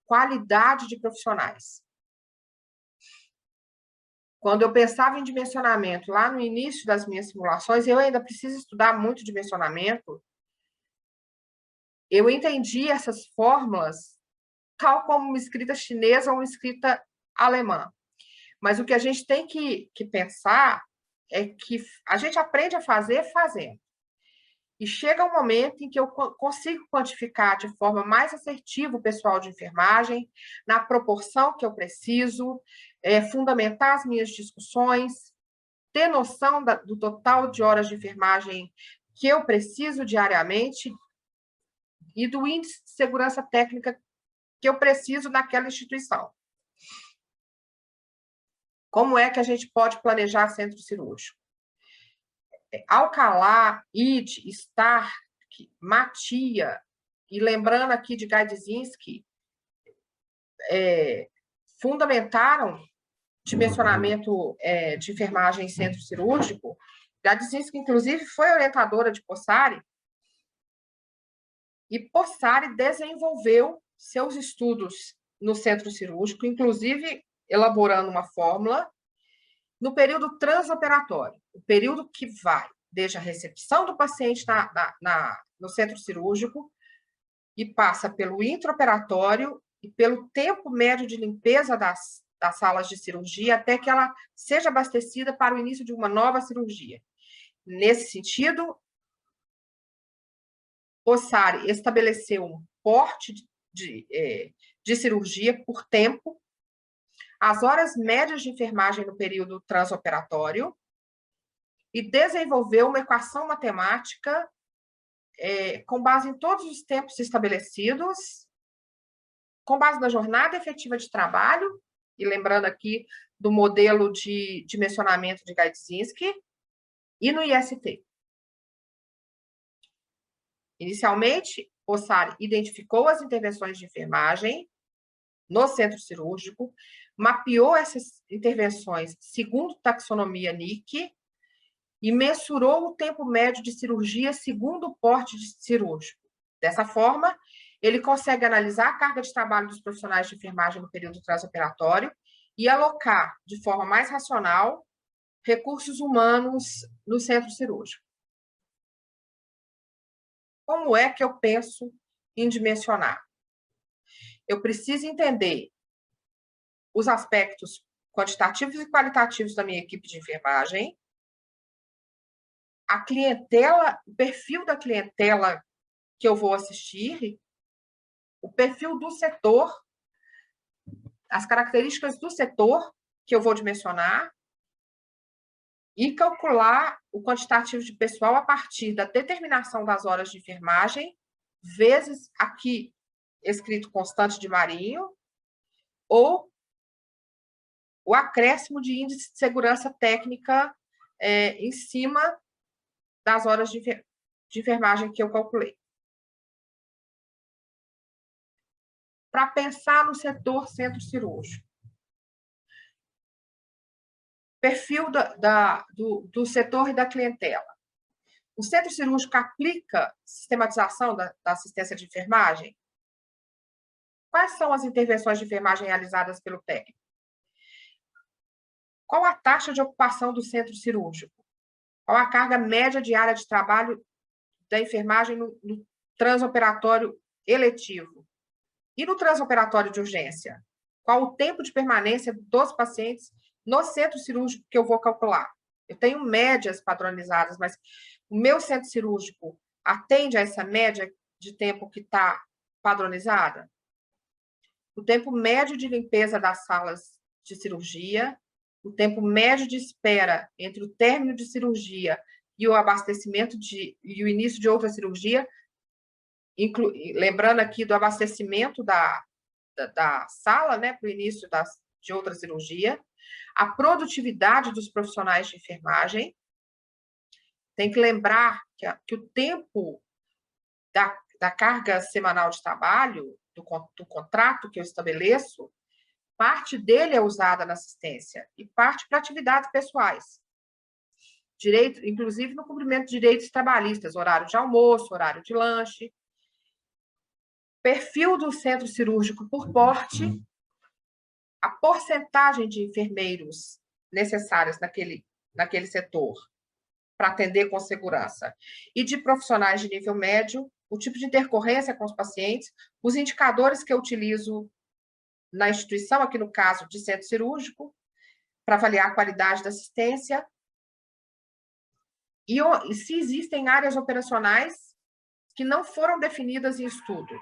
qualidade de profissionais. Quando eu pensava em dimensionamento, lá no início das minhas simulações, eu ainda preciso estudar muito dimensionamento, eu entendi essas fórmulas tal como uma escrita chinesa ou uma escrita alemã. Mas o que a gente tem que pensar é que a gente aprende a fazer fazendo. E chega um momento em que eu consigo quantificar de forma mais assertiva o pessoal de enfermagem, na proporção que eu preciso, fundamentar as minhas discussões, ter noção do total de horas de enfermagem que eu preciso diariamente e do índice de segurança técnica que eu preciso naquela instituição. Como é que a gente pode planejar centro cirúrgico? Alcalá, ID, Stark, Matia, e lembrando aqui de Gajdzinski, fundamentaram dimensionamento de enfermagem em centro cirúrgico. Gajdzinski, inclusive, foi orientadora de Possari, e Possari desenvolveu seus estudos no centro cirúrgico, inclusive elaborando uma fórmula no período transoperatório, o período que vai desde a recepção do paciente no centro cirúrgico e passa pelo intraoperatório e pelo tempo médio de limpeza das salas de cirurgia até que ela seja abastecida para o início de uma nova cirurgia. Nesse sentido, Possari estabeleceu um porte de cirurgia por tempo, as horas médias de enfermagem no período transoperatório e desenvolveu uma equação matemática com base em todos os tempos estabelecidos, com base na jornada efetiva de trabalho, e lembrando aqui do modelo de dimensionamento de Gajdzinski, e no IST. Inicialmente, Possari identificou as intervenções de enfermagem no centro cirúrgico, mapeou essas intervenções segundo taxonomia NIC e mensurou o tempo médio de cirurgia segundo o porte cirúrgico. Dessa forma, ele consegue analisar a carga de trabalho dos profissionais de enfermagem no período transoperatório e alocar, de forma mais racional, recursos humanos no centro cirúrgico. Como é que eu penso em dimensionar? Eu preciso entender os aspectos quantitativos e qualitativos da minha equipe de enfermagem, a clientela, o perfil da clientela que eu vou assistir, o perfil do setor, as características do setor que eu vou dimensionar e calcular o quantitativo de pessoal a partir da determinação das horas de enfermagem, vezes aqui escrito constante de Marinho, ou o acréscimo de índice de segurança técnica em cima das horas de enfermagem que eu calculei. Para pensar no setor centro cirúrgico. Perfil do setor e da clientela. O centro cirúrgico aplica sistematização da assistência de enfermagem? Quais são as intervenções de enfermagem realizadas pelo técnico? Qual a taxa de ocupação do centro cirúrgico? Qual a carga média diária de trabalho da enfermagem no transoperatório eletivo? E no transoperatório de urgência? Qual o tempo de permanência dos pacientes no centro cirúrgico que eu vou calcular? Eu tenho médias padronizadas, mas o meu centro cirúrgico atende a essa média de tempo que está padronizada? O tempo médio de limpeza das salas de cirurgia, o tempo médio de espera entre o término de cirurgia e o abastecimento e o início de outra cirurgia, lembrando aqui do abastecimento da sala, né, para o início de outra cirurgia, a produtividade dos profissionais de enfermagem. Tem que lembrar que o tempo da carga semanal de trabalho, do contrato que eu estabeleço, parte dele é usada na assistência e parte para atividades pessoais. Direito, inclusive no cumprimento de direitos trabalhistas, horário de almoço, horário de lanche. Perfil do centro cirúrgico por porte, a porcentagem de enfermeiros necessárias naquele setor para atender com segurança, e de profissionais de nível médio, o tipo de intercorrência com os pacientes, os indicadores que eu utilizo na instituição, aqui no caso de centro cirúrgico, para avaliar a qualidade da assistência, E se existem áreas operacionais que não foram definidas em estudo.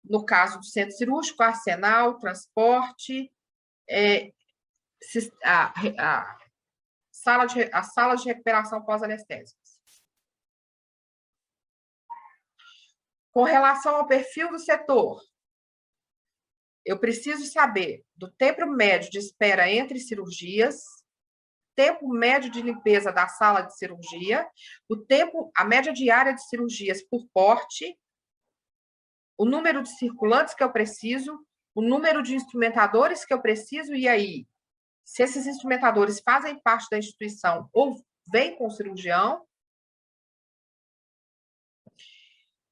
No caso do centro cirúrgico, arsenal, transporte, as salas de recuperação pós-anestésicos. Com relação ao perfil do setor, eu preciso saber do tempo médio de espera entre cirurgias, tempo médio de limpeza da sala de cirurgia, a média diária de cirurgias por porte, o número de circulantes que eu preciso, o número de instrumentadores que eu preciso, e aí, se esses instrumentadores fazem parte da instituição ou vêm com o cirurgião.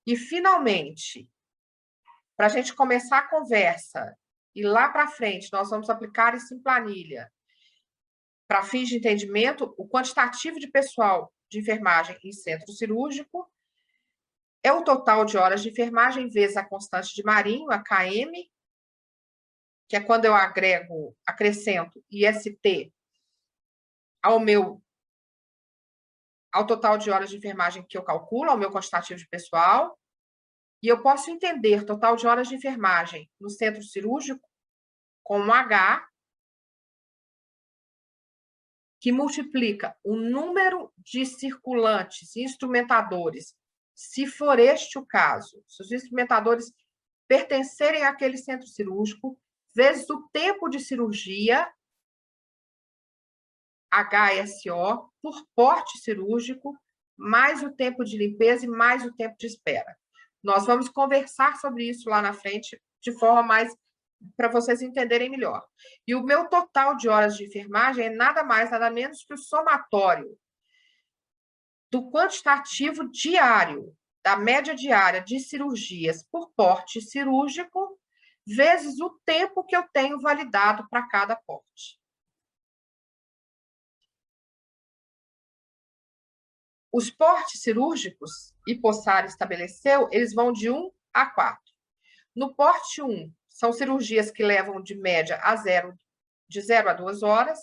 E, finalmente, para a gente começar a conversa, e lá para frente nós vamos aplicar isso em planilha, para fins de entendimento, o quantitativo de pessoal de enfermagem em centro cirúrgico é o total de horas de enfermagem vezes a constante de Marinho, a KM, que é quando eu acrescento IST ao total de horas de enfermagem que eu calculo, ao meu quantitativo de pessoal, e eu posso entender total de horas de enfermagem no centro cirúrgico com um H, que multiplica o número de circulantes e instrumentadores, se for este o caso, se os instrumentadores pertencerem àquele centro cirúrgico, vezes o tempo de cirurgia, HSO, por porte cirúrgico, mais o tempo de limpeza e mais o tempo de espera. Nós vamos conversar sobre isso lá na frente, de forma mais para vocês entenderem melhor. E o meu total de horas de enfermagem é nada mais, nada menos que o somatório do quantitativo diário, da média diária de cirurgias por porte cirúrgico, vezes o tempo que eu tenho validado para cada porte. Os portes cirúrgicos, Hipossar estabeleceu, eles vão de 1 a 4. No porte 1, são cirurgias que levam de média de 0 a 2 horas,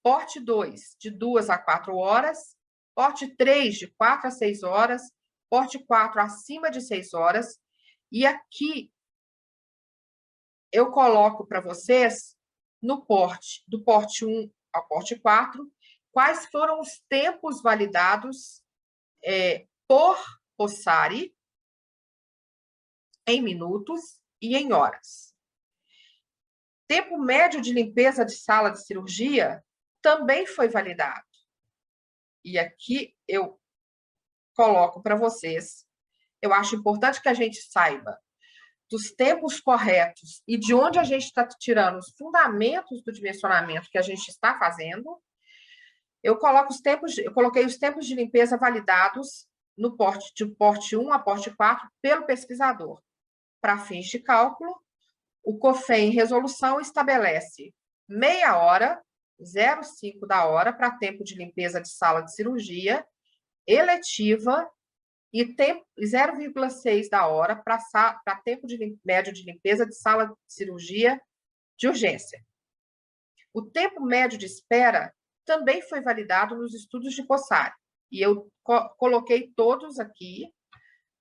porte 2, de 2 a 4 horas, porte 3, de 4 a 6 horas, porte 4, acima de 6 horas, e aqui eu coloco para vocês, do porte 1 ao porte 4, quais foram os tempos validados por Possari em minutos e em horas. Tempo médio de limpeza de sala de cirurgia também foi validado. E aqui eu coloco para vocês, eu acho importante que a gente saiba dos tempos corretos e de onde a gente está tirando os fundamentos do dimensionamento que a gente está fazendo. Eu coloquei os tempos de limpeza validados no de porte 1 a porte 4 pelo pesquisador. Para fins de cálculo, o COFEM em resolução estabelece meia hora, 0,5 da hora, para tempo de limpeza de sala de cirurgia, eletiva, e 0,6 da hora para tempo médio de limpeza de sala de cirurgia de urgência. O tempo médio de espera também foi validado nos estudos de Possari, e eu coloquei todos aqui,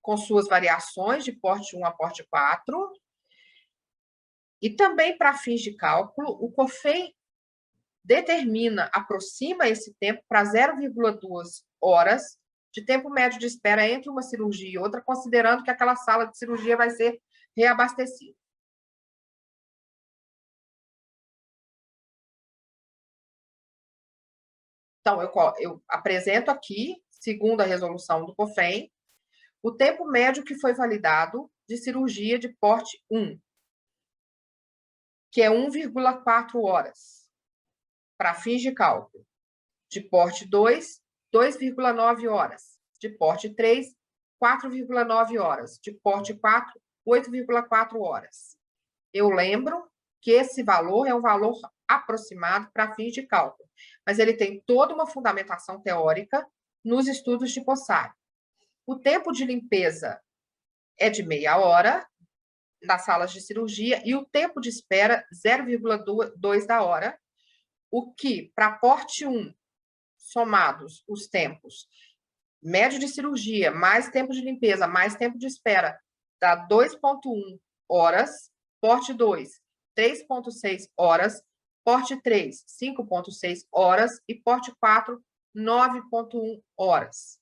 com suas variações de porte 1 a porte 4, e também para fins de cálculo, o COFEM aproxima esse tempo para 0,2 horas de tempo médio de espera entre uma cirurgia e outra, considerando que aquela sala de cirurgia vai ser reabastecida. Então, eu apresento aqui, segundo a resolução do COFEM, o tempo médio que foi validado de cirurgia de porte 1, que é 1,4 horas, para fins de cálculo. De porte 2, 2,9 horas. De porte 3, 4,9 horas. De porte 4, 8,4 horas. Eu lembro que esse valor é um valor aproximado para fins de cálculo, mas ele tem toda uma fundamentação teórica nos estudos de Possari. O tempo de limpeza é de meia hora nas salas de cirurgia e o tempo de espera 0,2 da hora, o que, para porte 1, somados os tempos, médio de cirurgia, mais tempo de limpeza, mais tempo de espera, dá 2,1 horas. Porte 2, 3,6 horas. Porte 3, 5,6 horas. E porte 4, 9,1 horas.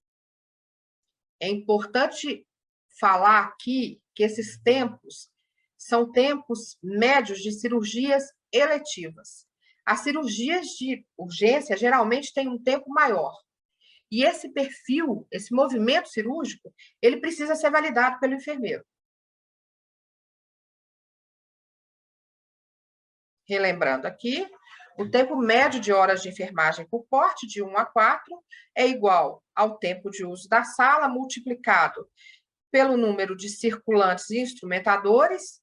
É importante falar aqui que esses tempos são tempos médios de cirurgias eletivas. As cirurgias de urgência geralmente têm um tempo maior. E esse perfil, esse movimento cirúrgico, ele precisa ser validado pelo enfermeiro. Relembrando aqui, o tempo médio de horas de enfermagem por porte, de 1 a 4, é igual ao tempo de uso da sala multiplicado pelo número de circulantes e instrumentadores.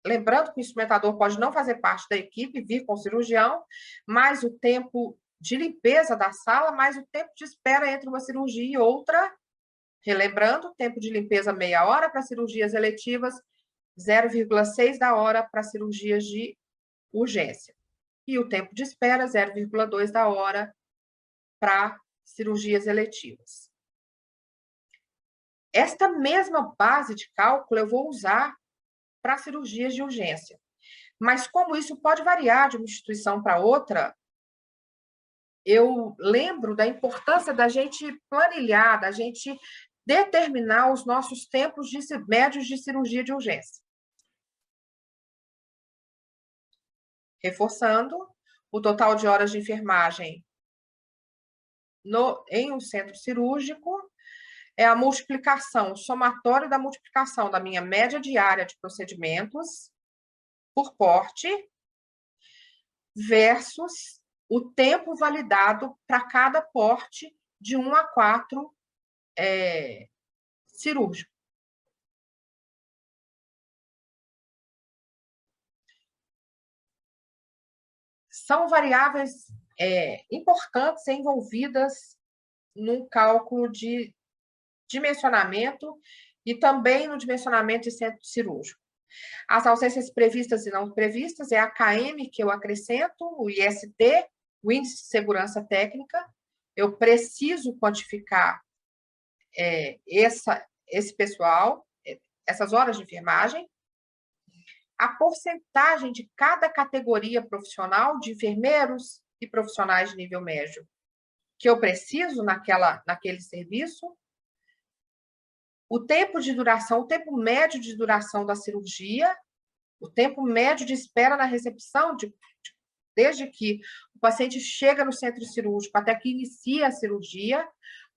Lembrando que o instrumentador pode não fazer parte da equipe, vir com o cirurgião, mais o tempo de limpeza da sala, mais o tempo de espera entre uma cirurgia e outra. Relembrando, tempo de limpeza meia hora para cirurgias eletivas, 0,6 da hora para cirurgias de urgência. E o tempo de espera, 0,2 da hora para cirurgias eletivas. Esta mesma base de cálculo eu vou usar para cirurgias de urgência. Mas como isso pode variar de uma instituição para outra, eu lembro da importância da gente planilhar, da gente determinar os nossos tempos médios de cirurgia de urgência. Reforçando, o total de horas de enfermagem em um centro cirúrgico é a multiplicação, o somatório da multiplicação da minha média diária de procedimentos por porte versus o tempo validado para cada porte de 1 a 4 cirúrgico. São variáveis importantes envolvidas no cálculo de dimensionamento e também no dimensionamento de centro cirúrgico. As ausências previstas e não previstas é a KM que eu acrescento, o IST, o Índice de Segurança Técnica. Eu preciso quantificar esse pessoal, essas horas de enfermagem. A porcentagem de cada categoria profissional de enfermeiros e profissionais de nível médio que eu preciso naquele serviço. O tempo de duração, o tempo médio de duração da cirurgia, o tempo médio de espera na recepção, desde que o paciente chega no centro cirúrgico até que inicia a cirurgia,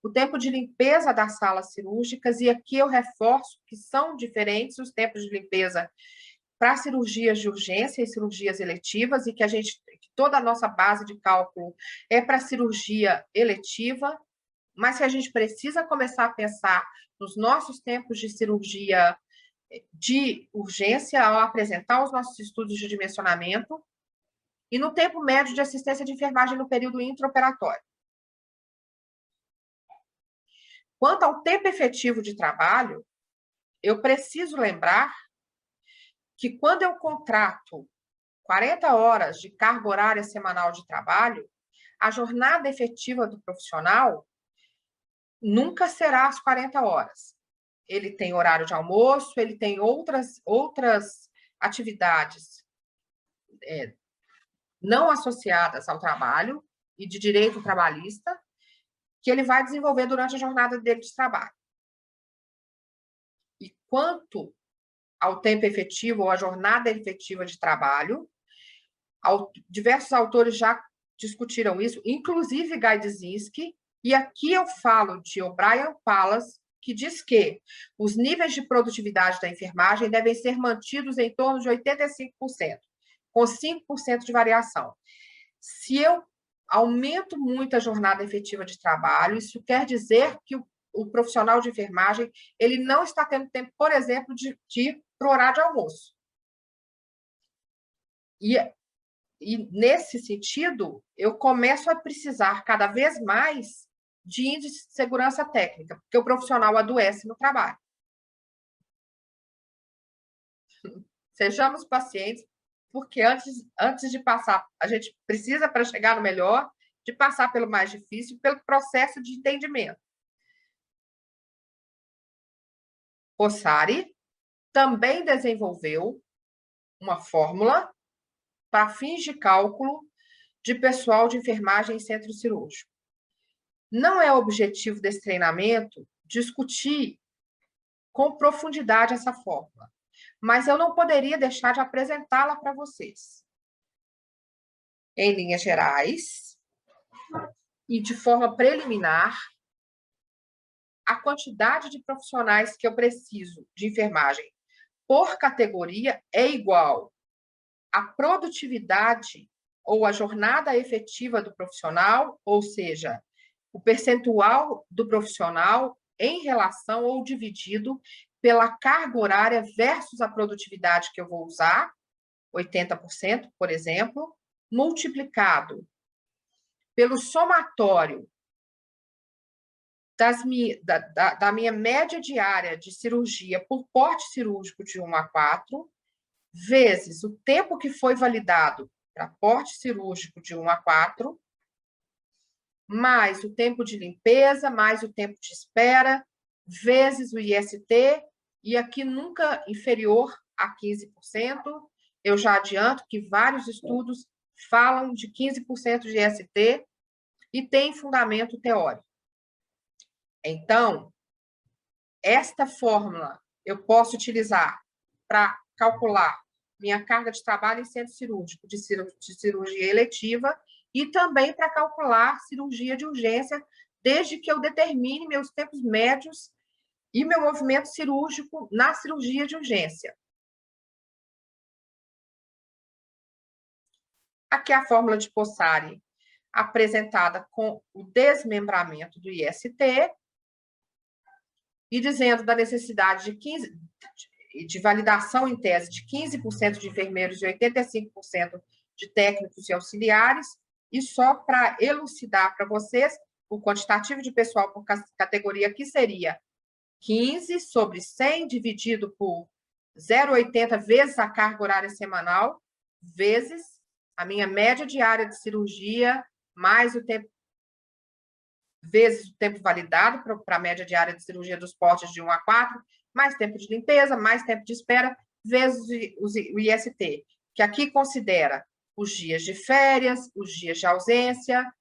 o tempo de limpeza das salas cirúrgicas, e aqui eu reforço que são diferentes os tempos de limpeza para cirurgias de urgência e cirurgias eletivas, e que toda a nossa base de cálculo é para cirurgia eletiva, mas que a gente precisa começar a pensar nos nossos tempos de cirurgia de urgência ao apresentar os nossos estudos de dimensionamento e no tempo médio de assistência de enfermagem no período intraoperatório. Quanto ao tempo efetivo de trabalho, eu preciso lembrar que quando eu contrato 40 horas de carga horária semanal de trabalho, a jornada efetiva do profissional nunca será as 40 horas. Ele tem horário de almoço, ele tem outras atividades não associadas ao trabalho e de direito trabalhista que ele vai desenvolver durante a jornada dele de trabalho. E quanto ao tempo efetivo ou à jornada efetiva de trabalho, diversos autores já discutiram isso, inclusive Guy Dzinski, e aqui eu falo de O'Brien Pallas, que diz que os níveis de produtividade da enfermagem devem ser mantidos em torno de 85%, com 5% de variação. Se eu aumento muito a jornada efetiva de trabalho, isso quer dizer que o profissional de enfermagem ele não está tendo tempo, por exemplo, de ir para o horário de almoço. E nesse sentido, eu começo a precisar cada vez mais de índice de segurança técnica, porque o profissional adoece no trabalho. Sejamos pacientes, porque antes de passar, a gente precisa, para chegar no melhor, de passar pelo mais difícil, pelo processo de entendimento. Possari também desenvolveu uma fórmula para fins de cálculo de pessoal de enfermagem em centro cirúrgico. Não é objetivo desse treinamento discutir com profundidade essa fórmula, mas eu não poderia deixar de apresentá-la para vocês. Em linhas gerais e de forma preliminar, a quantidade de profissionais que eu preciso de enfermagem por categoria é igual à produtividade ou à jornada efetiva do profissional, ou seja, o percentual do profissional em relação ou dividido pela carga horária versus a produtividade que eu vou usar, 80%, por exemplo, multiplicado pelo somatório da minha média diária de cirurgia por porte cirúrgico de 1 a 4, vezes o tempo que foi validado para porte cirúrgico de 1 a 4, mais o tempo de limpeza, mais o tempo de espera, vezes o IST, e aqui nunca inferior a 15%. Eu já adianto que vários estudos falam de 15% de IST e tem fundamento teórico. Então, esta fórmula eu posso utilizar para calcular minha carga de trabalho em centro cirúrgico de cirurgia eletiva e também para calcular cirurgia de urgência, desde que eu determine meus tempos médios e meu movimento cirúrgico na cirurgia de urgência. Aqui a fórmula de Possari, apresentada com o desmembramento do IST, e dizendo da necessidade de validação em tese de 15% de enfermeiros e 85% de técnicos e auxiliares, e só para elucidar para vocês, o quantitativo de pessoal por categoria aqui seria 15 sobre 100 dividido por 0,80 vezes a carga horária semanal, vezes a minha média diária de cirurgia, mais o tempo, vezes o tempo validado para a média diária de cirurgia dos portes de 1 a 4, mais tempo de limpeza, mais tempo de espera, vezes o IST, que aqui considera os dias de férias, os dias de ausência,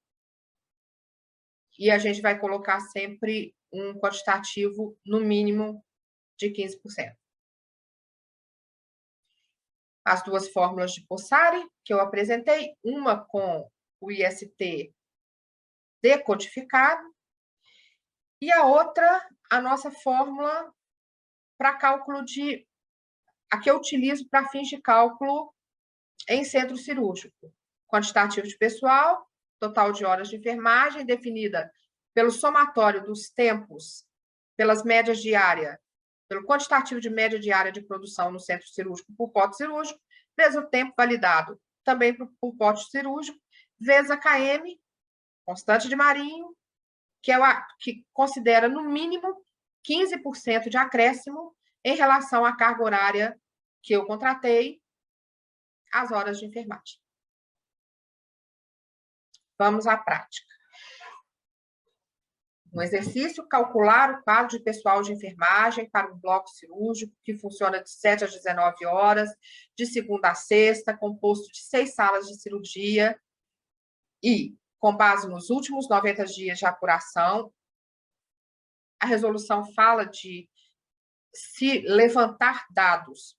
e a gente vai colocar sempre um quantitativo no mínimo de 15%. As duas fórmulas de Possari, que eu apresentei, uma com o IST decodificado, e a outra, a nossa fórmula para cálculo de... A que eu utilizo para fins de cálculo em centro cirúrgico. Quantitativo de pessoal, total de horas de enfermagem, definida pelo somatório dos tempos, pelas médias diárias, pelo quantitativo de média diária de produção no centro cirúrgico por pote cirúrgico, vezes o tempo validado também por pote cirúrgico, vezes a KM, constante de Marinho, que considera, no mínimo, 15% de acréscimo em relação à carga horária que eu contratei, as horas de enfermagem. Vamos à prática. No exercício, calcular o quadro de pessoal de enfermagem para um bloco cirúrgico que funciona de 7 às 19 horas, de segunda a sexta, composto de 6 salas de cirurgia e, com base nos últimos 90 dias de apuração, a resolução fala de se levantar dados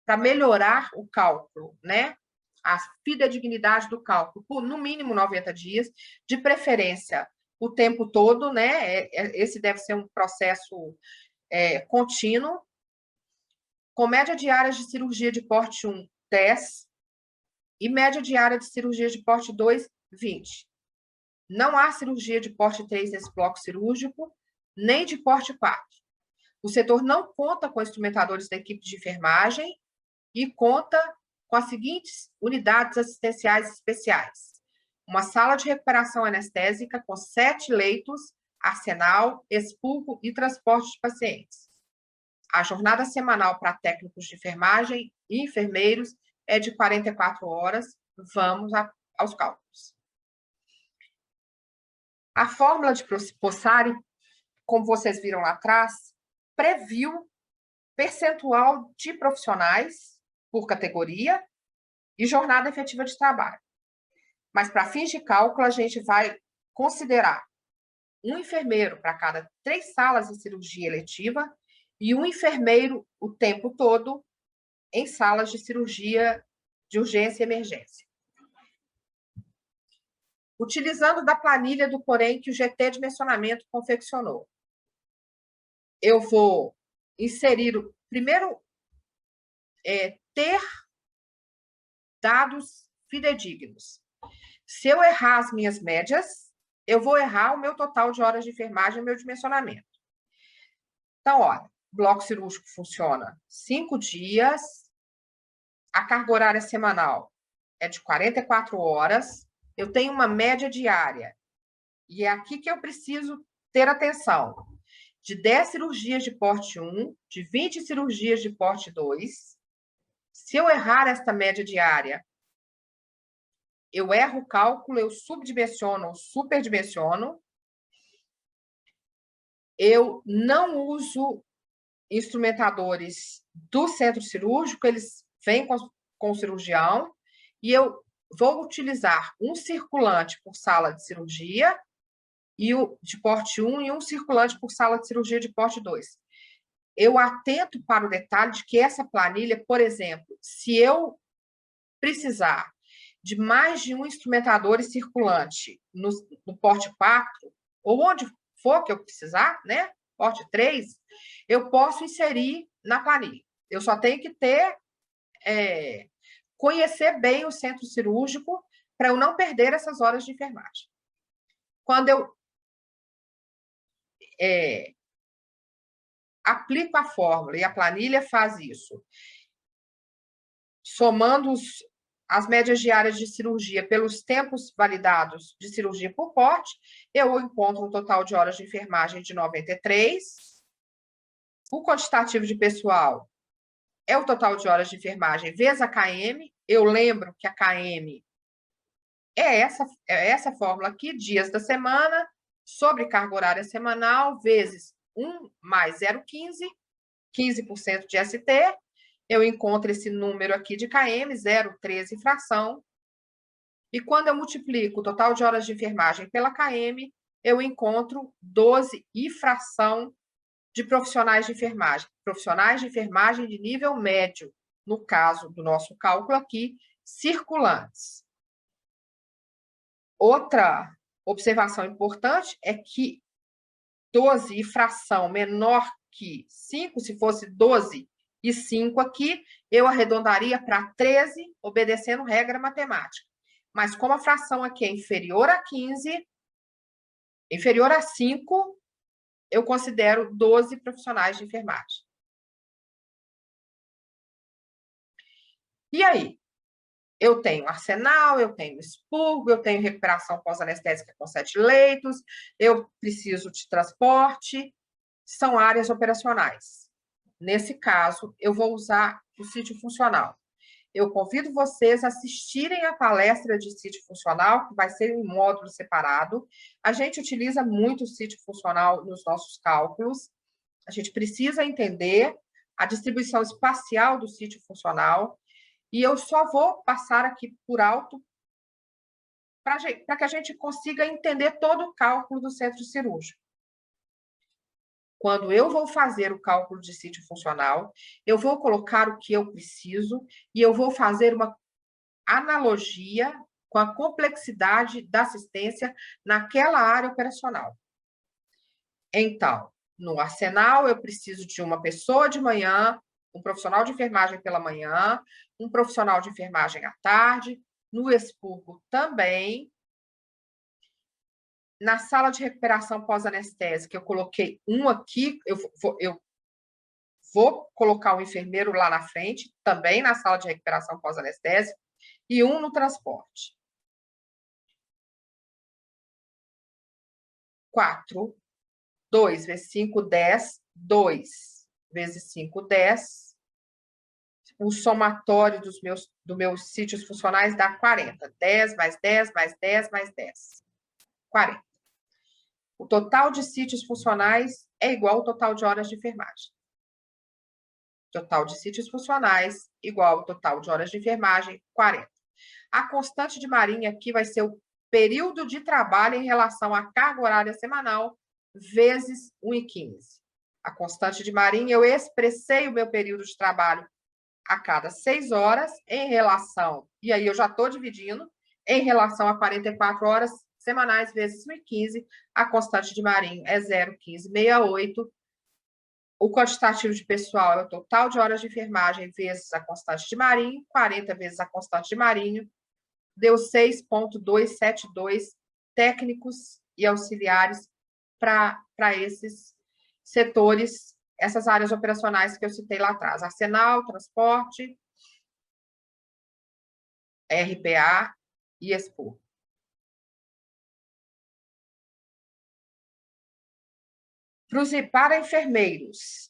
para melhorar o cálculo, né? A fidedignidade do cálculo, por no mínimo 90 dias, de preferência o tempo todo, né? Esse deve ser um processo contínuo, com média diária de cirurgia de porte 1, 10, e média diária de cirurgia de porte 2, 20. Não há cirurgia de porte 3 nesse bloco cirúrgico, nem de porte 4. O setor não conta com instrumentadores da equipe de enfermagem e conta com as seguintes unidades assistenciais especiais. Uma sala de recuperação anestésica com 7 leitos, arsenal, expurgo e transporte de pacientes. A jornada semanal para técnicos de enfermagem e enfermeiros é de 44 horas. Vamos aos cálculos. A fórmula de Possari, como vocês viram lá atrás, previu percentual de profissionais por categoria e jornada efetiva de trabalho. Mas, para fins de cálculo, a gente vai considerar um enfermeiro para cada 3 salas de cirurgia eletiva e um enfermeiro o tempo todo em salas de cirurgia de urgência e emergência. Utilizando da planilha do Corém que o GT de mencionamento confeccionou, eu vou inserir, primeiro, ter dados fidedignos. Se eu errar as minhas médias, eu vou errar o meu total de horas de enfermagem e meu dimensionamento. Então, olha, o bloco cirúrgico funciona 5 dias, a carga horária semanal é de 44 horas, eu tenho uma média diária, e é aqui que eu preciso ter atenção, de 10 cirurgias de porte 1, de 20 cirurgias de porte 2. Se eu errar esta média diária, eu erro o cálculo, eu subdimensiono ou superdimensiono. Eu não uso instrumentadores do centro cirúrgico, eles vêm com o cirurgião, e eu vou utilizar um circulante por sala de cirurgia, e o de porte 1, e um circulante por sala de cirurgia de porte 2. Eu atento para o detalhe de que essa planilha, por exemplo, se eu precisar de mais de um instrumentador e circulante no porte 4, ou onde for que eu precisar, né? Porte 3, eu posso inserir na planilha. Eu só tenho que ter, conhecer bem o centro cirúrgico para eu não perder essas horas de enfermagem. Quando eu aplico a fórmula e a planilha faz isso, somando as médias diárias de cirurgia pelos tempos validados de cirurgia por porte, eu encontro um total de horas de enfermagem de 93. O quantitativo de pessoal é o total de horas de enfermagem vezes a KM. Eu lembro que a KM é essa fórmula aqui, dias da semana, sobre carga horária semanal, vezes 1 mais 0,15, 15% de ST. Eu encontro esse número aqui de KM, 0,13 fração. E quando eu multiplico o total de horas de enfermagem pela KM, eu encontro 12 e fração de profissionais de enfermagem. Profissionais de enfermagem de nível médio, no caso do nosso cálculo aqui, circulantes. Outra observação importante é que 12 e fração menor que 5, se fosse 12 e 5 aqui, eu arredondaria para 13, obedecendo regra matemática. Mas como a fração aqui é inferior a 15, inferior a 5, eu considero 12 profissionais de enfermagem. E aí? Eu tenho arsenal, eu tenho expurgo, eu tenho recuperação pós-anestésica com 7 leitos, eu preciso de transporte, são áreas operacionais. Nesse caso, eu vou usar o sítio funcional. Eu convido vocês a assistirem a palestra de sítio funcional, que vai ser em módulo separado. A gente utiliza muito o sítio funcional nos nossos cálculos. A gente precisa entender a distribuição espacial do sítio funcional. E eu só vou passar aqui por alto para que a gente consiga entender todo o cálculo do centro cirúrgico. Quando eu vou fazer o cálculo de sítio funcional, eu vou colocar o que eu preciso e eu vou fazer uma analogia com a complexidade da assistência naquela área operacional. Então, no arsenal, eu preciso de uma pessoa de manhã, um profissional de enfermagem pela manhã, um profissional de enfermagem à tarde, no expurgo também. Na sala de recuperação pós-anestésica, eu coloquei um aqui, eu vou colocar um enfermeiro lá na frente, também na sala de recuperação pós-anestésica, e um no transporte. 4, 2 vezes 5, 10, 2 vezes 5, 10. O somatório dos meus sítios funcionais dá 40. 10 mais 10 mais 10 mais 10. 40. O total de sítios funcionais é igual ao total de horas de enfermagem. Total de sítios funcionais igual ao total de horas de enfermagem, 40. A constante de Marinha aqui vai ser o período de trabalho em relação à carga horária semanal vezes 1,15. A constante de Marinha, eu expressei o meu período de trabalho a cada 6 horas em relação, e aí eu já estou dividindo, em relação a 44 horas semanais vezes 1,15, a constante de Marinha é 0,1568. O quantitativo de pessoal é o total de horas de enfermagem vezes a constante de Marinho, 40 vezes a constante de Marinho, deu 6,272 técnicos e auxiliares para esses setores, essas áreas operacionais que eu citei lá atrás: arsenal, transporte, RPA e Expo. Para enfermeiros,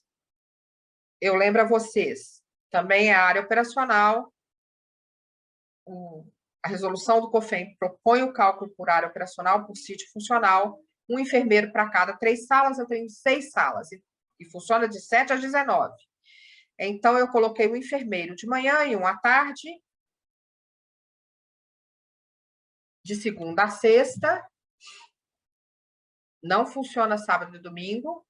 eu lembro a vocês, também é a área operacional, a resolução do COFEM propõe o cálculo por área operacional, por sítio funcional, um enfermeiro para cada 3 salas, eu tenho 6 salas, e funciona de 7 às 19. Então, eu coloquei um enfermeiro de manhã e um à tarde, de segunda a sexta, não funciona sábado e domingo,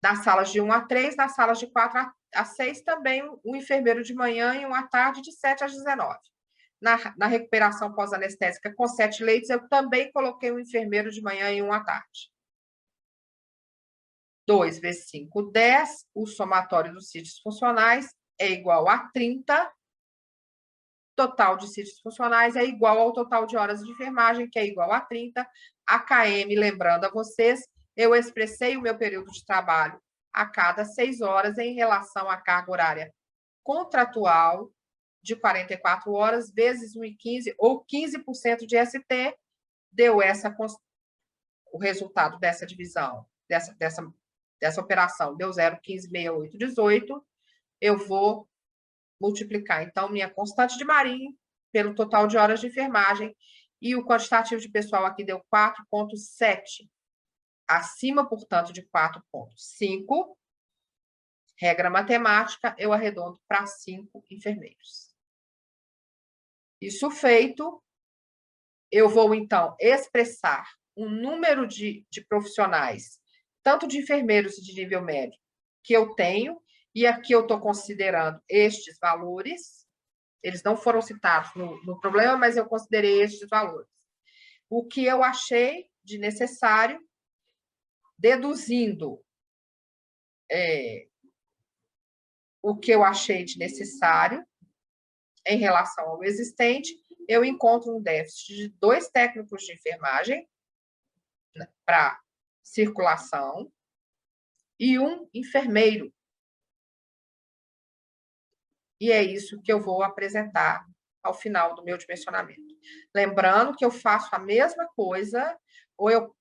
nas salas de 1 a 3, nas salas de 4 a 6, também um enfermeiro de manhã e um à tarde, de 7 às 19. Na recuperação pós-anestésica com 7 leitos, eu também coloquei um enfermeiro de manhã e um à tarde. 2 vezes 5, 10. O somatório dos sítios funcionais é igual a 30. Total de sítios funcionais é igual ao total de horas de enfermagem, que é igual a 30. A KM, lembrando a vocês, eu expressei o meu período de trabalho a cada 6 horas em relação à carga horária contratual de 44 horas, vezes 1,15, ou 15% de ST, deu o resultado dessa divisão, dessa operação, deu 0,156818, eu vou multiplicar, então, minha constante de Marinho pelo total de horas de enfermagem, e o quantitativo de pessoal aqui deu 4,7, acima, portanto, de 4,5, regra matemática, eu arredondo para 5 enfermeiros. Isso feito, eu vou, então, expressar um número de profissionais, tanto de enfermeiros de nível médio, que eu tenho, e aqui eu estou considerando estes valores, eles não foram citados no problema, mas eu considerei estes valores. O que eu achei de necessário, deduzindo o que eu achei de necessário em relação ao existente, eu encontro um déficit de 2 técnicos de enfermagem para circulação e um enfermeiro. E é isso que eu vou apresentar ao final do meu dimensionamento. Lembrando que eu faço a mesma coisa, ou eu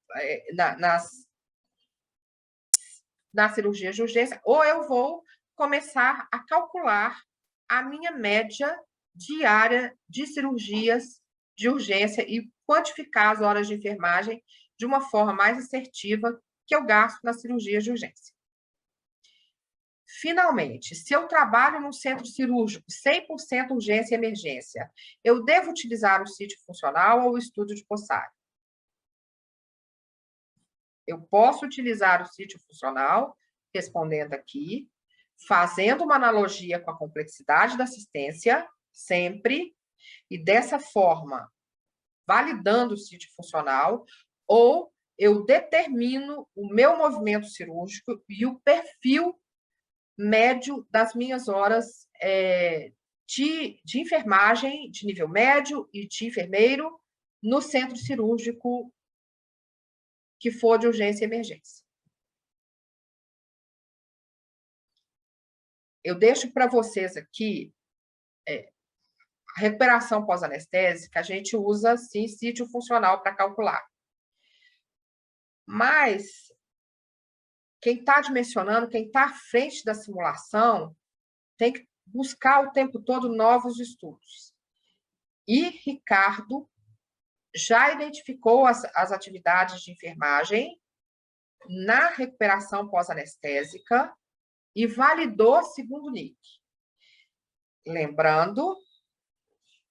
na cirurgia de urgência, ou eu vou começar a calcular a minha média diária de cirurgias de urgência e quantificar as horas de enfermagem de uma forma mais assertiva que eu gasto nas cirurgias de urgência. Finalmente, se eu trabalho num centro cirúrgico 100% urgência e emergência, eu devo utilizar o sítio funcional ou o estudo de Possari? Eu posso utilizar o sítio funcional, respondendo aqui, fazendo uma analogia com a complexidade da assistência, sempre, e dessa forma, validando o sítio funcional, ou eu determino o meu movimento cirúrgico e o perfil médio das minhas horas de enfermagem, de nível médio e de enfermeiro, no centro cirúrgico que for de urgência e emergência. Eu deixo para vocês aqui a recuperação pós-anestésica, a gente usa, sim, sítio funcional para calcular. Mas quem está dimensionando, quem está à frente da simulação, tem que buscar o tempo todo novos estudos. E Ricardo já identificou as atividades de enfermagem na recuperação pós-anestésica e validou segundo NIC. Lembrando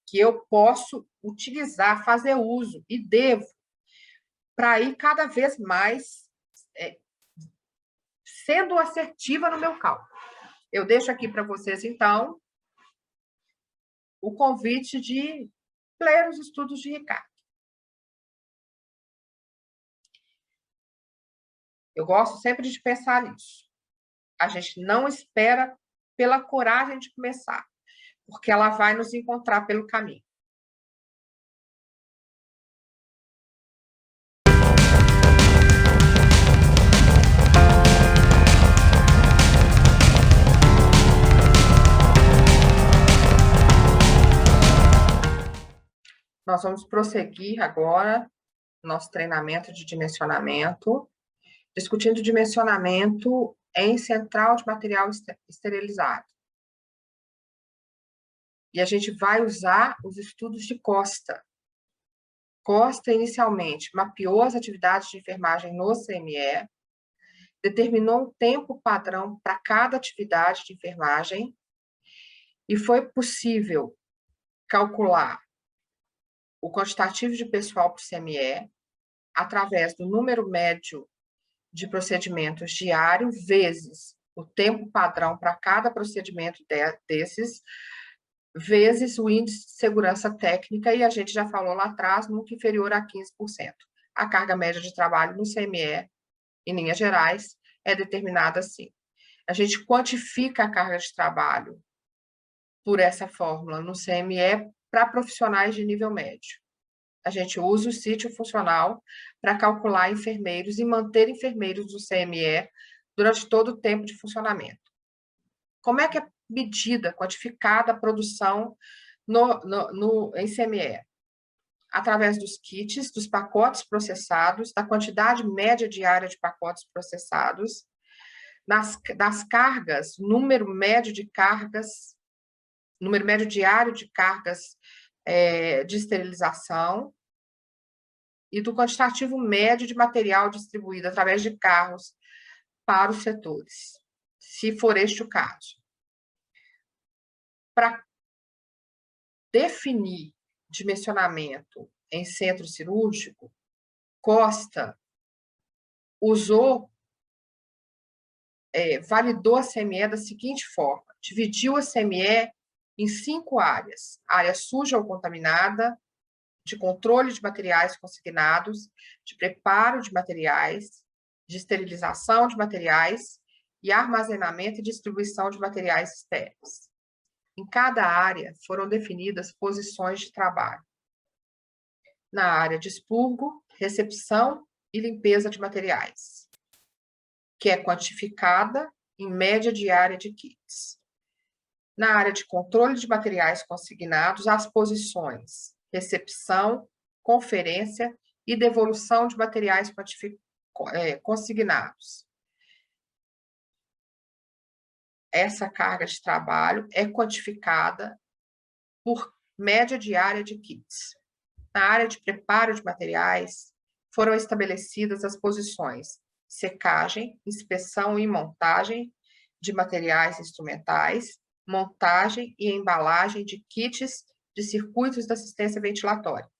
que eu posso utilizar, fazer uso e devo para ir cada vez mais sendo assertiva no meu cálculo. Eu deixo aqui para vocês, então, o convite de ler os estudos de Ricardo. Eu gosto sempre de pensar nisso. A gente não espera pela coragem de começar, porque ela vai nos encontrar pelo caminho. Nós vamos prosseguir agora nosso treinamento de dimensionamento, discutindo dimensionamento em central de material esterilizado. E a gente vai usar os estudos de Costa. Costa, inicialmente, mapeou as atividades de enfermagem no CME, determinou um tempo padrão para cada atividade de enfermagem, e foi possível calcular o quantitativo de pessoal para o CME através do número médio de procedimentos diário vezes o tempo padrão para cada procedimento desses, vezes o índice de segurança técnica, e a gente já falou lá atrás, nunca inferior a 15%. A carga média de trabalho no CME, em linhas gerais, é determinada assim. A gente quantifica a carga de trabalho por essa fórmula no CME para profissionais de nível médio. A gente usa o sítio funcional para calcular enfermeiros e manter enfermeiros do CME durante todo o tempo de funcionamento. Como é que é medida, quantificada a produção em CME? Através dos kits, dos pacotes processados, da quantidade média diária de pacotes processados, das cargas, número médio diário de cargas de esterilização, e do quantitativo médio de material distribuído através de carros para os setores, se for este o caso. Para definir dimensionamento em centro cirúrgico, Costa validou a CME da seguinte forma: dividiu a CME em 5 áreas: área suja ou contaminada, de controle de materiais consignados, de preparo de materiais, de esterilização de materiais e armazenamento e distribuição de materiais estéreis. Em cada área foram definidas posições de trabalho. Na área de expurgo, recepção e limpeza de materiais, que é quantificada em média diária de kits. Na área de controle de materiais consignados, as posições recepção, conferência e devolução de materiais consignados. Essa carga de trabalho é quantificada por média diária de kits. Na área de preparo de materiais, foram estabelecidas as posições secagem, inspeção e montagem de materiais instrumentais, montagem e embalagem de kits de circuitos de assistência ventilatória.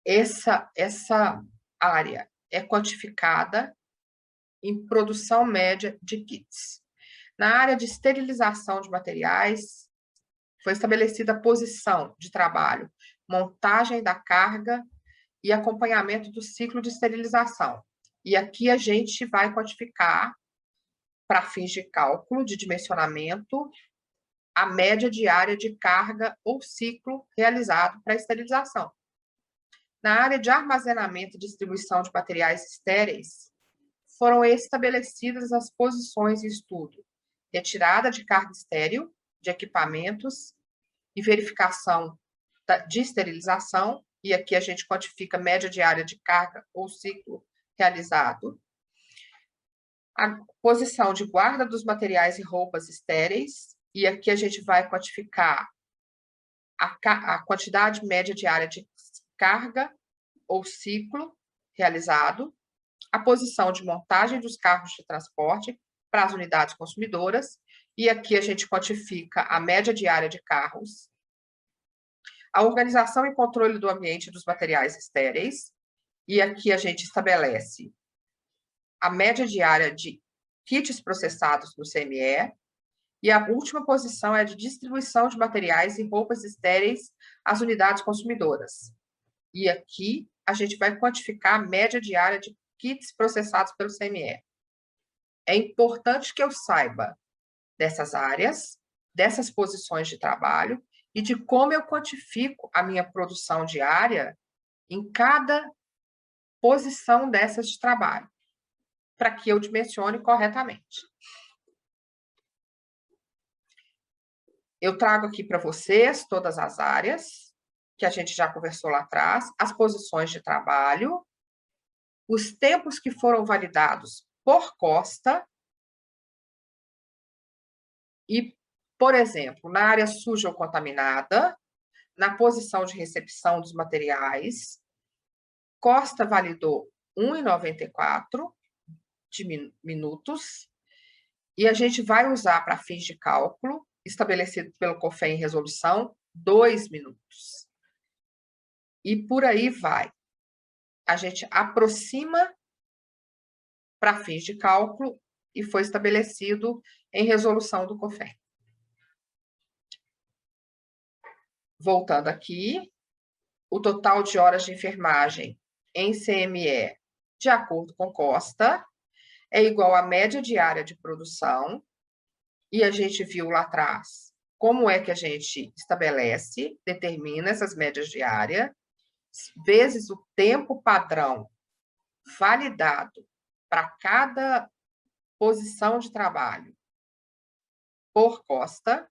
Essa área é quantificada em produção média de kits. Na área de esterilização de materiais, foi estabelecida a posição de trabalho, montagem da carga e acompanhamento do ciclo de esterilização. E aqui a gente vai quantificar, para fins de cálculo de dimensionamento, a média diária de carga ou ciclo realizado para a esterilização. Na área de armazenamento e distribuição de materiais estéreis, foram estabelecidas as posições em estudo: retirada de carga estéril, de equipamentos e verificação de esterilização, e aqui a gente quantifica média diária de carga ou ciclo realizado. A posição de guarda dos materiais e roupas estéreis, e aqui a gente vai quantificar a quantidade média diária de carga ou ciclo realizado, a posição de montagem dos carros de transporte para as unidades consumidoras, e aqui a gente quantifica a média diária de carros, a organização e controle do ambiente dos materiais estéreis, e aqui a gente estabelece a média diária de kits processados no CME, e a última posição é a de distribuição de materiais e roupas estéreis às unidades consumidoras. E aqui a gente vai quantificar a média diária de kits processados pelo CME. É importante que eu saiba dessas áreas, dessas posições de trabalho e de como eu quantifico a minha produção diária em cada posição dessas de trabalho, para que eu dimensione corretamente. Eu trago aqui para vocês todas as áreas que a gente já conversou lá atrás, as posições de trabalho, os tempos que foram validados por Costa e, por exemplo, na área suja ou contaminada, na posição de recepção dos materiais, Costa validou 1,94 de minutos, e a gente vai usar para fins de cálculo, estabelecido pelo COFEM em resolução, 2 minutos. E por aí vai. A gente aproxima para fins de cálculo e foi estabelecido em resolução do COFEM. Voltando aqui, o total de horas de enfermagem em CME, de acordo com Costa, é igual à média diária de produção, e a gente viu lá atrás como é que a gente estabelece, determina essas médias diárias, vezes o tempo padrão validado para cada posição de trabalho por Costa,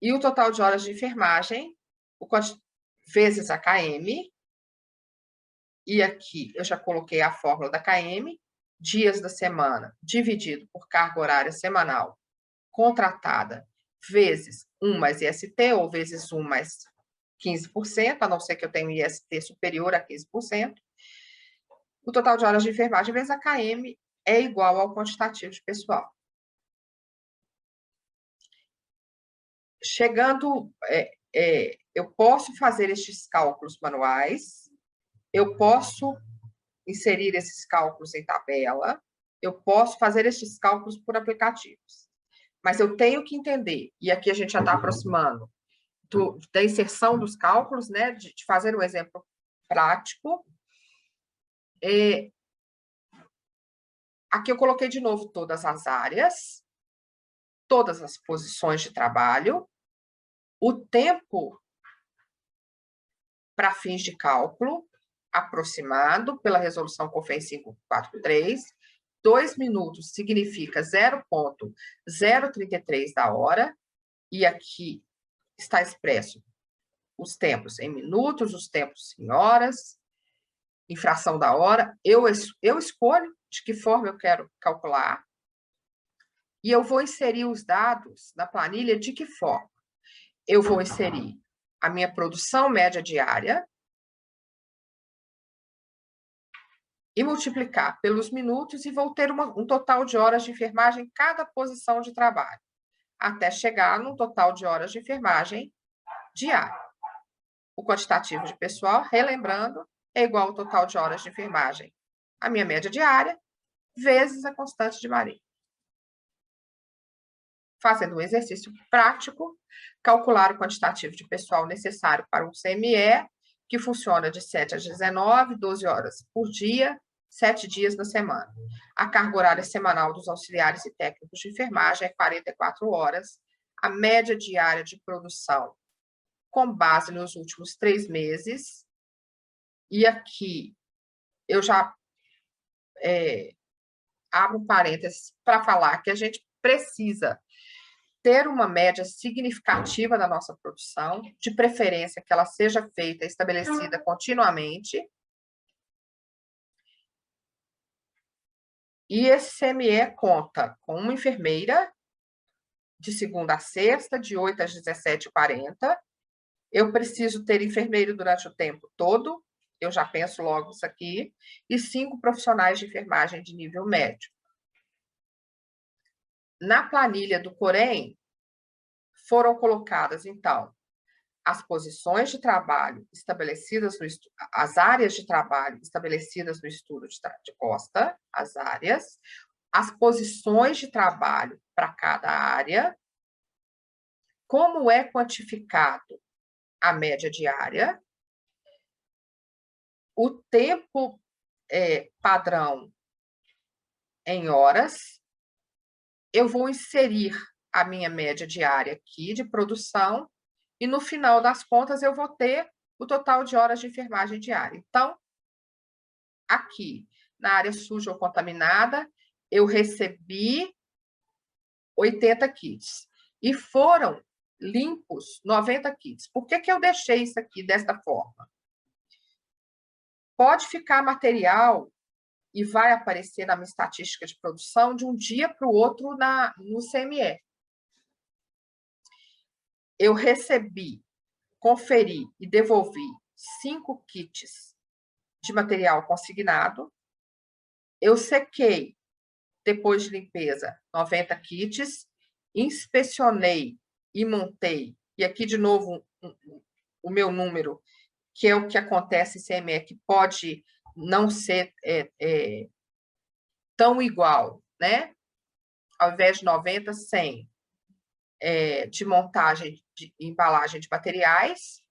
e o total de horas de enfermagem, vezes a KM, e aqui eu já coloquei a fórmula da KM, dias da semana dividido por carga horária semanal contratada, vezes 1 mais IST, ou vezes 1 mais 15%, a não ser que eu tenha um IST superior a 15%. O total de horas de enfermagem vezes a KM é igual ao quantitativo de pessoal. Chegando, eu posso fazer estes cálculos manuais, eu posso inserir esses cálculos em tabela, eu posso fazer esses cálculos por aplicativos. Mas eu tenho que entender, e aqui a gente já está aproximando da inserção dos cálculos, né, de fazer um exemplo prático. Aqui eu coloquei de novo todas as áreas, todas as posições de trabalho, o tempo para fins de cálculo, aproximado pela resolução COFEM 543, 2 minutos significa 0,033 da hora, e aqui está expresso os tempos em minutos, os tempos em horas, em fração da hora. Eu escolho de que forma eu quero calcular, e eu vou inserir os dados na planilha de que forma? Eu vou inserir a minha produção média diária e multiplicar pelos minutos, e vou ter um total de horas de enfermagem em cada posição de trabalho, até chegar num total de horas de enfermagem diária. O quantitativo de pessoal, relembrando, é igual ao total de horas de enfermagem, a minha média diária, vezes a constante de Maria. Fazendo um exercício prático, calcular o quantitativo de pessoal necessário para um CME, que funciona de 7 às 19, 12 horas por dia, 7 dias na semana. A carga horária semanal dos auxiliares e técnicos de enfermagem é 44 horas. A média diária de produção, com base nos últimos 3 meses. E aqui eu já abro um parênteses para falar que a gente precisa ter uma média significativa da nossa produção, de preferência que ela seja feita, estabelecida continuamente. E esse CME conta com uma enfermeira, de segunda a sexta, de 8 às 17h40. Eu preciso ter enfermeiro durante o tempo todo, eu já penso logo isso aqui, e 5 profissionais de enfermagem de nível médio. Na planilha do Corém, foram colocadas, então, as posições de trabalho estabelecidas no estudo, as áreas de trabalho estabelecidas no estudo de Costa, as posições de trabalho para cada área, como é quantificado a média diária, o tempo padrão em horas, eu vou inserir a minha média diária aqui de produção e, no final das contas, eu vou ter o total de horas de enfermagem diária. Então, aqui, na área suja ou contaminada, eu recebi 80 kits. E foram limpos 90 kits. Por que eu deixei isso aqui desta forma? Pode ficar material e vai aparecer na minha estatística de produção de um dia para o outro no CME. Eu recebi, conferi e devolvi 5 kits de material consignado. Eu sequei, depois de limpeza, 90 kits, inspecionei e montei, e aqui de novo o meu número, que é o que acontece em CME, que pode não ser tão igual, né? Ao invés de 90, 100 de montagem de embalagem de materiais.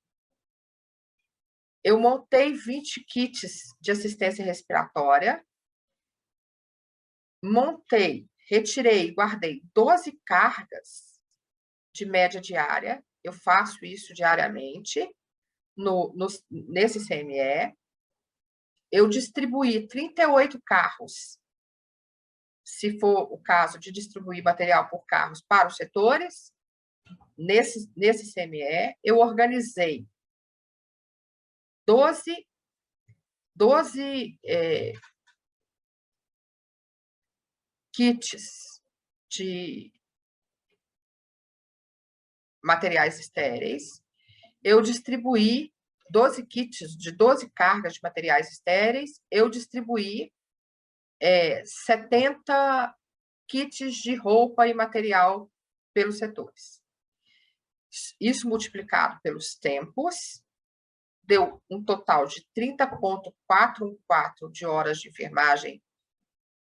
Eu montei 20 kits de assistência respiratória, montei, retirei e guardei 12 cargas de média diária, eu faço isso diariamente nesse CME. Eu distribuí 38 carros, se for o caso de distribuir material por carros para os setores. Nesse CME, eu organizei 12 kits de materiais estéreis. Eu distribuí 12 kits de 12 cargas de materiais estéreis. Eu distribuí 70 kits de roupa e material pelos setores. Isso multiplicado pelos tempos, deu um total de 30,414 de horas de enfermagem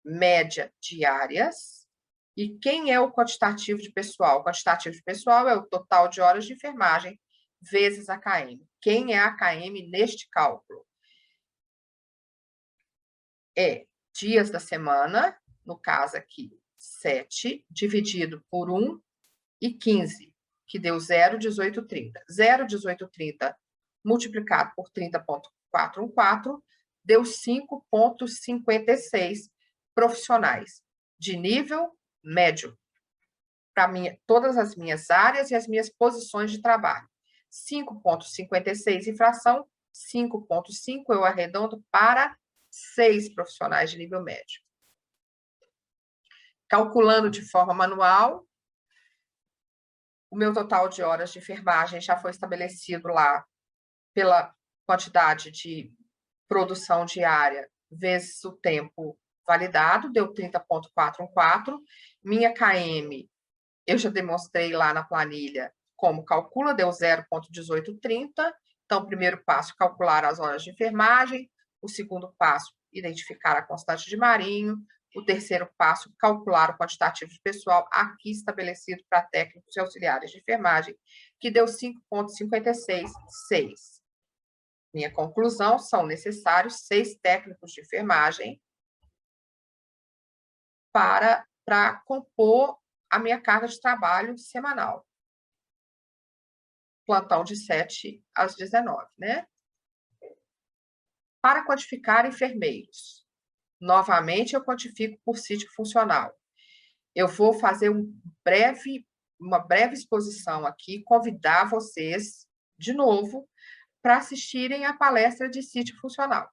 média diárias. E quem é o quantitativo de pessoal? O quantitativo de pessoal é o total de horas de enfermagem vezes a KM. Quem é a KM neste cálculo? É dias da semana, no caso aqui, 7, dividido por 1 e 15, que deu 0,1830. 0,1830 multiplicado por 30,414 deu 5,56 profissionais de nível médio para todas as minhas áreas e as minhas posições de trabalho. 5,56 infração, 5,5 eu arredondo para 6 profissionais de nível médio. Calculando de forma manual, o meu total de horas de enfermagem já foi estabelecido lá pela quantidade de produção diária vezes o tempo validado, deu 30,414. Minha KM, eu já demonstrei lá na planilha como calcula, deu 0,1830. Então, o primeiro passo, calcular as horas de enfermagem. O segundo passo, identificar a constante de Marinho. O terceiro passo, calcular o quantitativo de pessoal, aqui estabelecido para técnicos e auxiliares de enfermagem, que deu 5,566. Minha conclusão, são necessários 6 técnicos de enfermagem para compor a minha carga de trabalho semanal. Plantão de 7 às 19, né? Para quantificar enfermeiros, novamente eu quantifico por sítio funcional. Eu vou fazer uma breve exposição aqui, convidar vocês, de novo, para assistirem à palestra de sítio funcional.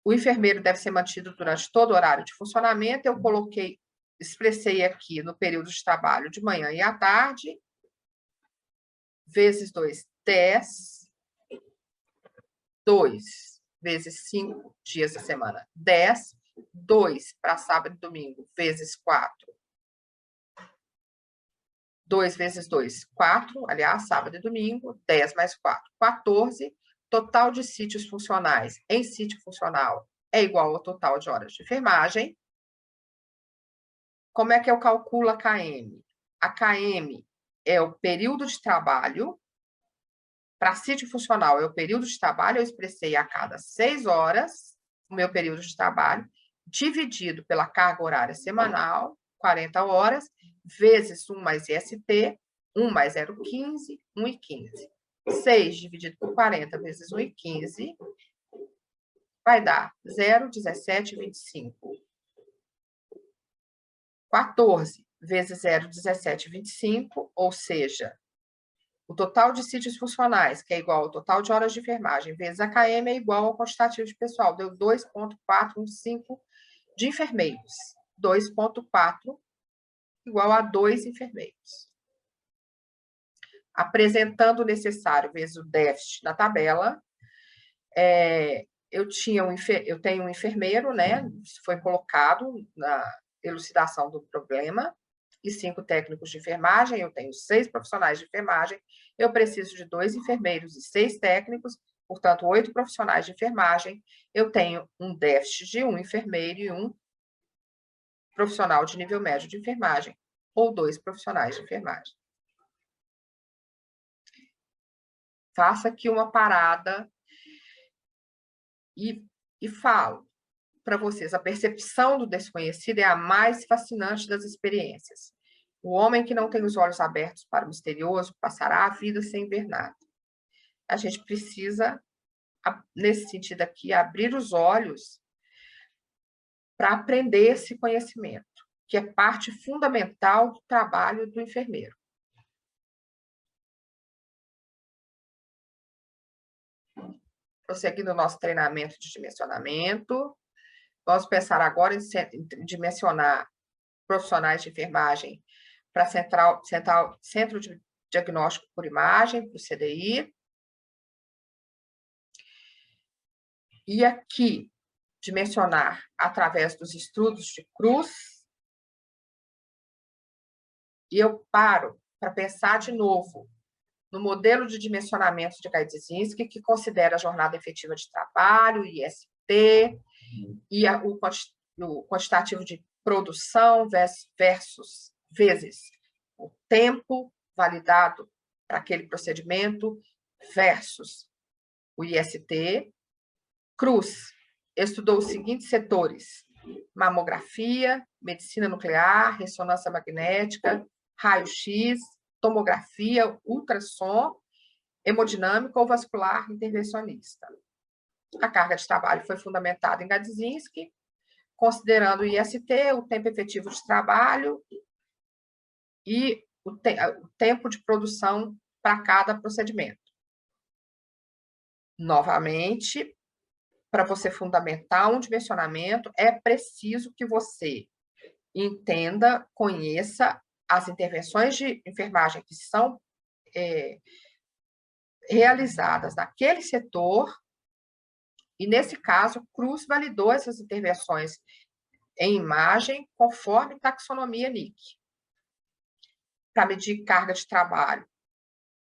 O enfermeiro deve ser mantido durante todo o horário de funcionamento. Eu coloquei expressei aqui no período de trabalho de manhã e à tarde, vezes 2, 10, 2 vezes 5 dias da semana, 10, 2 para sábado e domingo, vezes 4, 2 vezes 2, 4, aliás, sábado e domingo, 10 mais 4, 14, total de sítios funcionais em sítio funcional é igual ao total de horas de enfermagem. Como é que eu calculo a KM? A KM é o período de trabalho. Para sítio funcional, é o período de trabalho, eu expressei a cada 6 horas o meu período de trabalho, dividido pela carga horária semanal, 40 horas, vezes 1 mais IST, 1 mais 0,15, 1,15. 6 dividido por 40 vezes 1,15 vai dar 0,1725. 14 vezes 0,1725, ou seja, o total de sítios funcionais, que é igual ao total de horas de enfermagem, vezes a KM é igual ao quantitativo de pessoal, deu 2,415 de enfermeiros. 2,4 igual a 2 enfermeiros. Apresentando o necessário vezes o déficit na tabela, eu tenho um enfermeiro, né? Isso foi colocado na elucidação do problema, e 5 técnicos de enfermagem, eu tenho 6 profissionais de enfermagem, eu preciso de 2 enfermeiros e 6 técnicos, portanto, 8 profissionais de enfermagem, eu tenho um déficit de 1 enfermeiro e 1 profissional de nível médio de enfermagem, ou 2 profissionais de enfermagem. Faça aqui uma parada e falo para vocês, a percepção do desconhecido é a mais fascinante das experiências. O homem que não tem os olhos abertos para o misterioso passará a vida sem ver nada. A gente precisa, nesse sentido aqui, abrir os olhos para aprender esse conhecimento, que é parte fundamental do trabalho do enfermeiro. Prosseguindo o nosso treinamento de dimensionamento, vamos pensar agora em dimensionar profissionais de enfermagem para Centro de Diagnóstico por Imagem, para o CDI. E aqui, dimensionar através dos estudos de Cruz. E eu paro para pensar de novo no modelo de dimensionamento de Gaidzinski, que considera a jornada efetiva de trabalho, IST, e o quantitativo de produção vezes o tempo validado para aquele procedimento versus o IST. Cruz estudou os seguintes setores: mamografia, medicina nuclear, ressonância magnética, raio-x, tomografia, ultrassom, hemodinâmica ou vascular intervencionista. A carga de trabalho foi fundamentada em Gaidzinski, considerando o IST, o tempo efetivo de trabalho e o tempo de produção para cada procedimento. Novamente, para você fundamentar um dimensionamento, é preciso que você entenda, conheça as intervenções de enfermagem que são realizadas naquele setor, e, nesse caso, Cruz validou essas intervenções em imagem conforme taxonomia NIC. Para medir carga de trabalho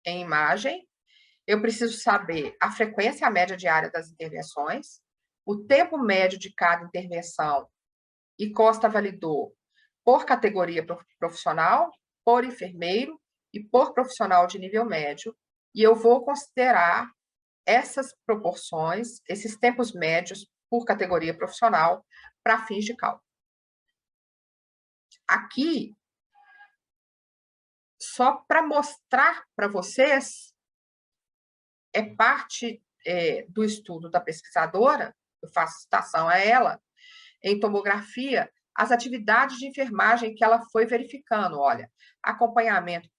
em imagem, eu preciso saber a frequência média diária das intervenções, o tempo médio de cada intervenção, e Costa validou por categoria profissional, por enfermeiro e por profissional de nível médio, e eu vou considerar essas proporções, esses tempos médios por categoria profissional para fins de cálculo. Aqui, só para mostrar para vocês, é parte do estudo da pesquisadora, eu faço citação a ela, em tomografia, as atividades de enfermagem que ela foi verificando. Olha, acompanhamento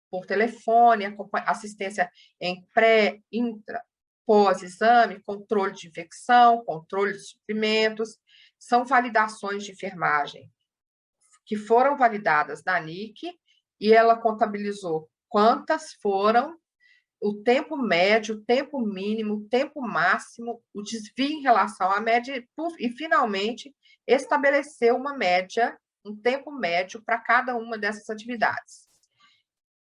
por telefone, assistência em pré, intra, pós-exame, controle de infecção, controle de suprimentos, são validações de enfermagem que foram validadas na NIC e ela contabilizou quantas foram, o tempo médio, o tempo mínimo, o tempo máximo, o desvio em relação à média e, finalmente, estabeleceu uma média, um tempo médio para cada uma dessas atividades.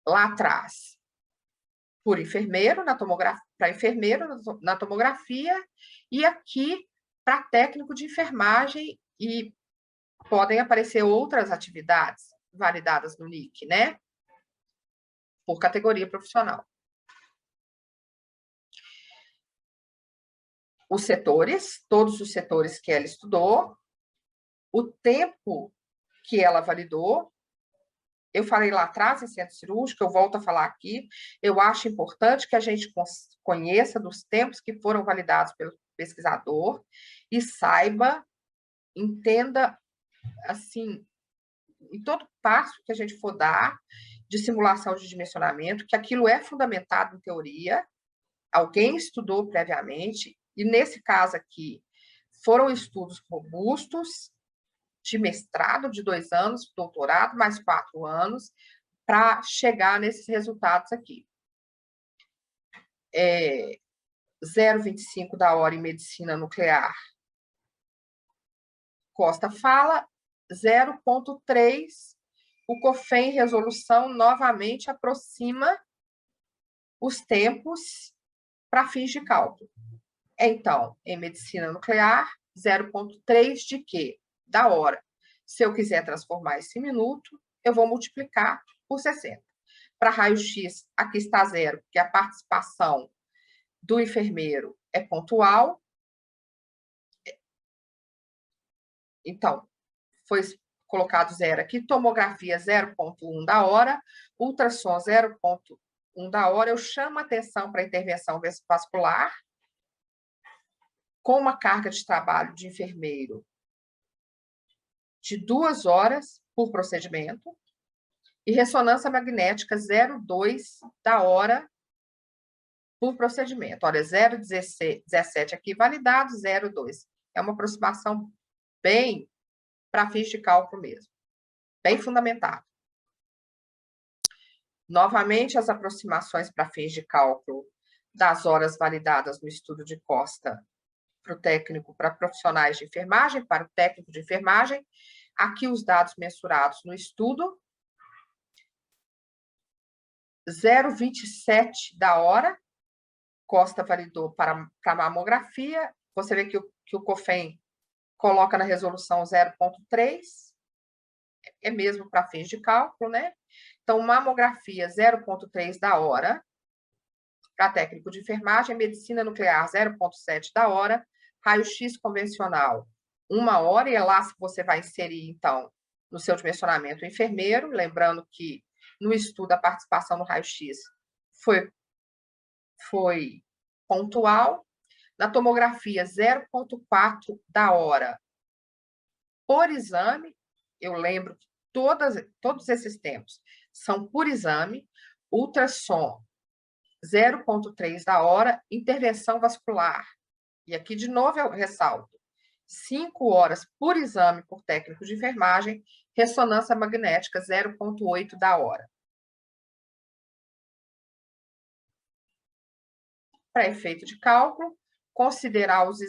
Lá atrás, por enfermeiro, para enfermeiro na tomografia, e aqui para técnico de enfermagem, e podem aparecer outras atividades validadas no NIC, né? Por categoria profissional. Os setores, todos os setores que ela estudou, o tempo que ela validou. Eu falei lá atrás em centro cirúrgico, eu volto a falar aqui, eu acho importante que a gente conheça dos tempos que foram validados pelo pesquisador e saiba, entenda, assim, em todo passo que a gente for dar de simulação de dimensionamento, que aquilo é fundamentado em teoria, alguém estudou previamente, e nesse caso aqui, foram estudos robustos, de mestrado de 2 anos, doutorado mais 4 anos, para chegar nesses resultados aqui. 0,25 da hora em medicina nuclear. Costa fala, 0,3. O COFEM resolução novamente aproxima os tempos para fins de cálculo. Então, em medicina nuclear, 0,3 de quê? Da hora. Se eu quiser transformar esse minuto, eu vou multiplicar por 60. Para raio-x, aqui está 0, porque a participação do enfermeiro é pontual. Então, foi colocado 0 aqui. Tomografia, 0,1 da hora. Ultrassom, 0,1 da hora. Eu chamo a atenção para a intervenção vascular, com uma carga de trabalho de enfermeiro de 2 horas por procedimento, e ressonância magnética 0,2 da hora por procedimento. Olha, 0,17 aqui validado, 0,2. É uma aproximação bem para fins de cálculo mesmo, bem fundamentado. Novamente, as aproximações para fins de cálculo das horas validadas no estudo de Costa para o técnico, para profissionais de enfermagem, para o técnico de enfermagem. Aqui os dados mensurados no estudo. 0,27 da hora, Costa validou para mamografia. Você vê que o COFEM coloca na resolução 0,3, é mesmo para fins de cálculo, né? Então, mamografia 0,3 da hora, para técnico de enfermagem, medicina nuclear 0,7 da hora, raio-x convencional 1 hora, e é lá se você vai inserir, então, no seu dimensionamento o enfermeiro, lembrando que no estudo a participação no raio-x foi pontual. Na tomografia, 0,4 da hora por exame. Eu lembro que todos esses tempos são por exame. Ultrassom, 0,3 da hora. Intervenção vascular. E aqui, de novo, eu ressalto. 5 horas por exame por técnico de enfermagem. Ressonância magnética, 0,8 da hora. Para efeito de cálculo, considerar os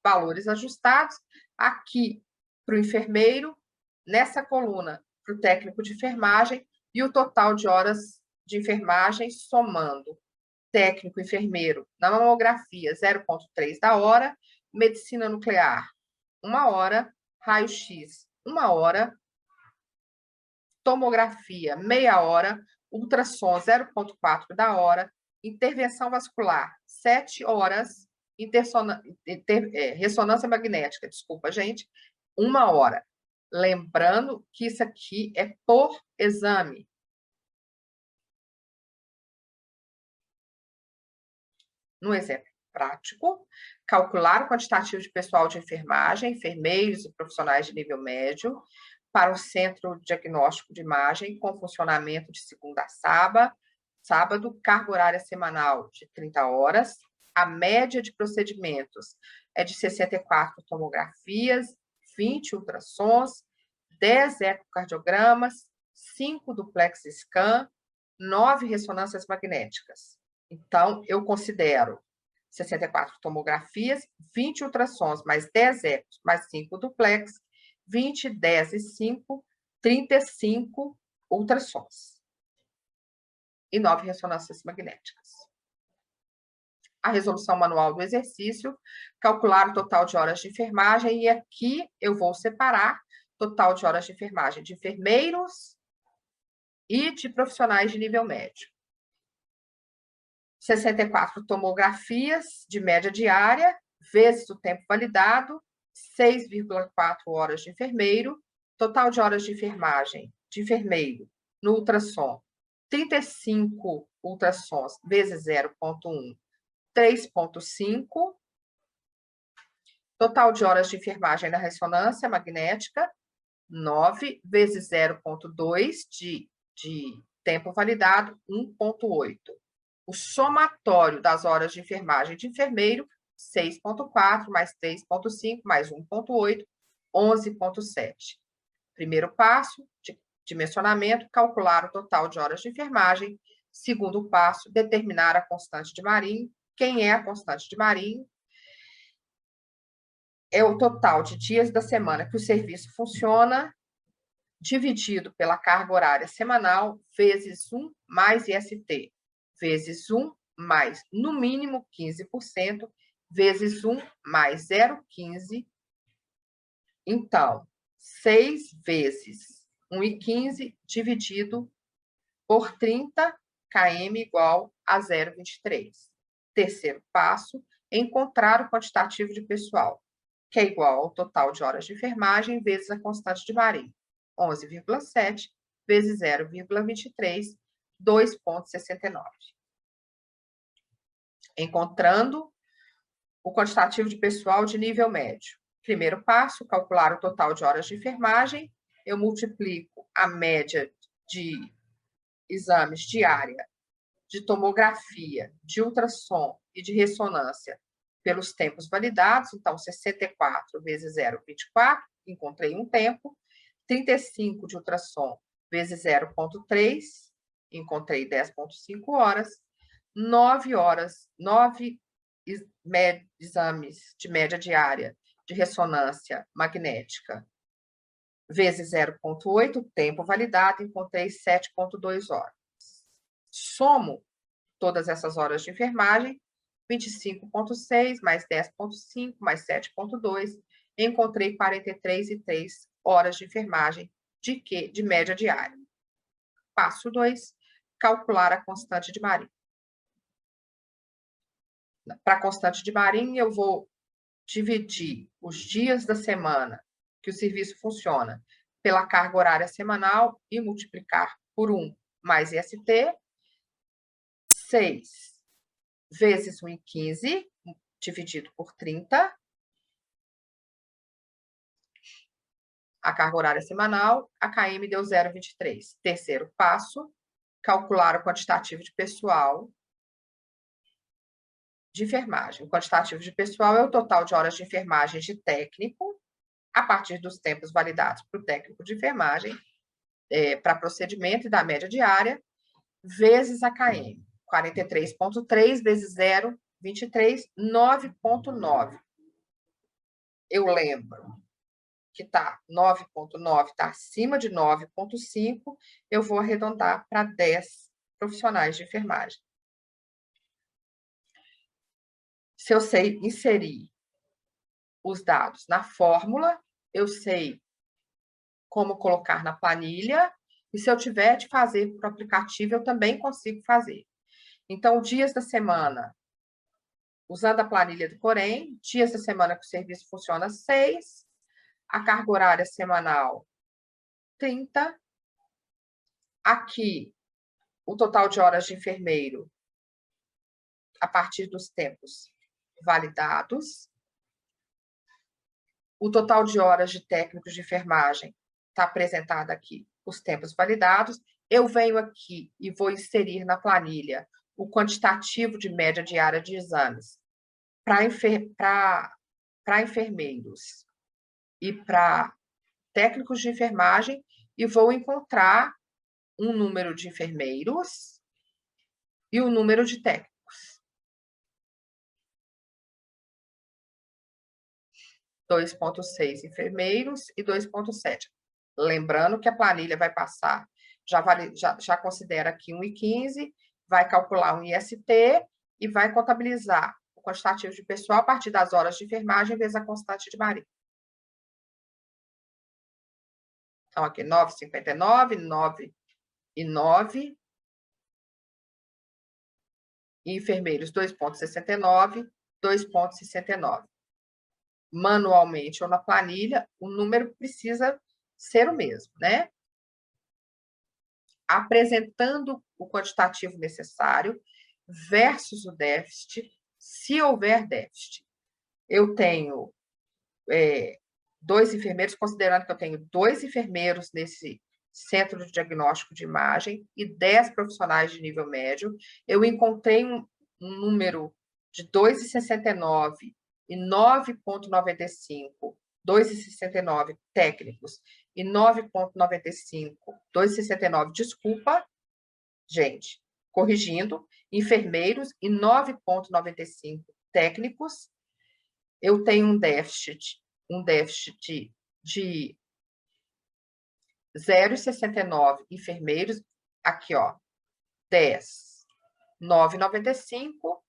valores ajustados. Aqui, para o enfermeiro, nessa coluna, para o técnico de enfermagem, e o total de horas de enfermagem, somando técnico e enfermeiro na mamografia, 0,3 da hora, medicina nuclear, 1 hora, raio-x, 1 hora, tomografia, meia hora, ultrassom, 0,4 da hora, intervenção vascular, 7 horas, ressonância magnética, desculpa, gente, 1 hora. Lembrando que isso aqui é por exame. No exemplo prático, calcular o quantitativo de pessoal de enfermagem, enfermeiros e profissionais de nível médio, para o Centro Diagnóstico de Imagem, com funcionamento de segunda a sábado, carga horária semanal de 30 horas, a média de procedimentos é de 64 tomografias, 20 ultrassons, 10 ecocardiogramas, 5 duplex scan, 9 ressonâncias magnéticas. Então, eu considero 64 tomografias, 20 ultrassons, mais 10 ecos, mais 5 duplex, 20, 10 e 5, 35 ultrassons. E 9 ressonâncias magnéticas. A resolução manual do exercício, calcular o total de horas de enfermagem, e aqui eu vou separar total de horas de enfermagem de enfermeiros e de profissionais de nível médio. 64 tomografias de média diária, vezes o tempo validado, 6,4 horas de enfermeiro, total de horas de enfermagem de enfermeiro no ultrassom, 35 ultrassons vezes 0,1, 3,5. Total de horas de enfermagem na ressonância magnética, 9 vezes 0,2 de tempo validado, 1,8. O somatório das horas de enfermagem de enfermeiro, 6,4 mais 3,5 mais 1,8, 11,7. Primeiro passo, de dimensionamento, calcular o total de horas de enfermagem. Segundo passo, determinar a constante de Marinho. Quem é a constante de Marinho? É o total de dias da semana que o serviço funciona, dividido pela carga horária semanal, vezes 1 mais IST, vezes 1 mais, no mínimo, 15%, vezes 1 mais 0,15. Então, 6 vezes 1,15 dividido por 30 km igual a 0,23. Terceiro passo, encontrar o quantitativo de pessoal, que é igual ao total de horas de enfermagem vezes a constante de Marinho, 11,7 vezes 0,23, 2,69. Encontrando o quantitativo de pessoal de nível médio. Primeiro passo, calcular o total de horas de enfermagem. Eu multiplico a média de exames diária de tomografia, de ultrassom e de ressonância pelos tempos validados. Então, 64 vezes 0,24, encontrei um tempo. 35 de ultrassom vezes 0,3, encontrei 10,5 horas. 9 exames de média diária de ressonância magnética vezes 0,8, tempo validado, encontrei 7,2 horas. Somo todas essas horas de enfermagem, 25,6 mais 10,5 mais 7,2, encontrei 43,3 horas de enfermagem de quê? De média diária. Passo 2, calcular a constante de Marinho. Para a constante de Marinho, eu vou dividir os dias da semana que o serviço funciona pela carga horária semanal e multiplicar por 1 mais IST, 6 vezes 1,15, dividido por 30, a carga horária semanal, a KM deu 0,23. Terceiro passo, calcular o quantitativo de pessoal de enfermagem. O quantitativo de pessoal é o total de horas de enfermagem de técnico, a partir dos tempos validados para o técnico de enfermagem, para procedimento e da média diária, vezes a KM. 43,3 vezes 0,23, 9,9. Eu lembro que 9,9 está acima de 9,5, eu vou arredondar para 10 profissionais de enfermagem. Se eu sei inserir os dados na fórmula, eu sei como colocar na planilha, e se eu tiver de fazer para o aplicativo, eu também consigo fazer. Então, dias da semana, usando a planilha do Corém, dias da semana que o serviço funciona 6, a carga horária semanal 30, aqui o total de horas de enfermeiro a partir dos tempos validados, o total de horas de técnicos de enfermagem está apresentado aqui, os tempos validados. Eu venho aqui e vou inserir na planilha o quantitativo de média diária de exames para enfermeiros e para técnicos de enfermagem e vou encontrar um número de enfermeiros e um número de técnicos. 2,6 enfermeiros e 2,7. Lembrando que a planilha vai passar, já considera aqui 1,15, vai calcular um IST e vai contabilizar o quantitativo de pessoal a partir das horas de enfermagem vezes a constante de Maria. Então, aqui 9,59, 9 e 9. E enfermeiros 2,69, 2,69. Manualmente ou na planilha, o número precisa ser o mesmo, né? Apresentando o quantitativo necessário versus o déficit, se houver déficit. Eu tenho 2 enfermeiros, considerando que eu tenho 2 enfermeiros nesse centro de diagnóstico de imagem e 10 profissionais de nível médio, eu encontrei um número de 2,69 e 9,95, 2,69 técnicos e 9,95, 2,69, desculpa, gente, corrigindo, enfermeiros e 9,95 técnicos, eu tenho um déficit de 0,69 enfermeiros, aqui, ó, 10, 9,95.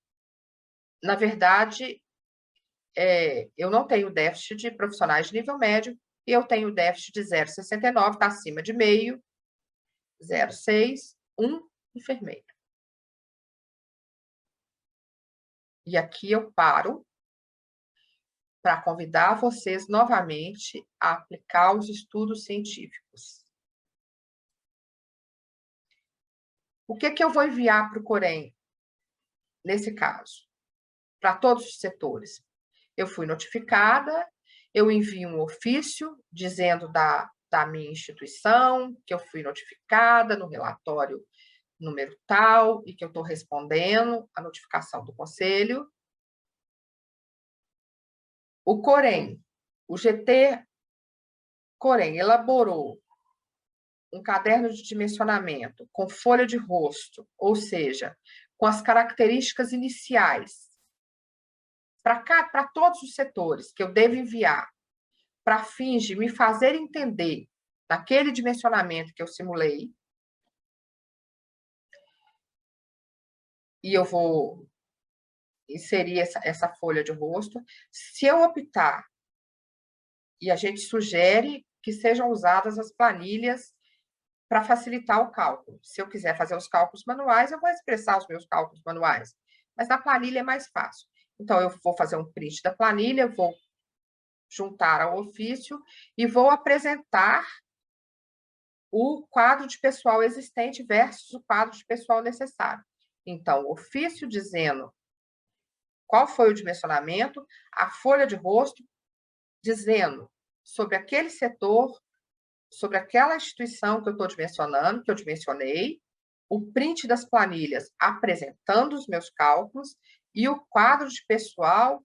Na verdade, eu não tenho déficit de profissionais de nível médio, e eu tenho déficit de 0,69, está acima de meio, 0,6, 1 enfermeiro. E aqui eu paro para convidar vocês novamente a aplicar os estudos científicos. O que eu vou enviar para o Corém, nesse caso? Para todos os setores. Eu fui notificada, eu envio um ofício dizendo da minha instituição, que eu fui notificada no relatório número tal, e que eu estou respondendo a notificação do conselho. O Corém, o GT Corém elaborou um caderno de dimensionamento com folha de rosto, ou seja, com as características iniciais, para todos os setores que eu devo enviar, para fins de me fazer entender daquele dimensionamento que eu simulei, e eu vou inserir essa folha de rosto. Se eu optar, e a gente sugere que sejam usadas as planilhas para facilitar o cálculo. Se eu quiser fazer os cálculos manuais, eu vou expressar os meus cálculos manuais, mas na planilha é mais fácil. Então, eu vou fazer um print da planilha, vou juntar ao ofício e vou apresentar o quadro de pessoal existente versus o quadro de pessoal necessário. Então, o ofício dizendo qual foi o dimensionamento, a folha de rosto dizendo sobre aquele setor, sobre aquela instituição que eu estou dimensionando, que eu dimensionei, o print das planilhas apresentando os meus cálculos e o quadro de pessoal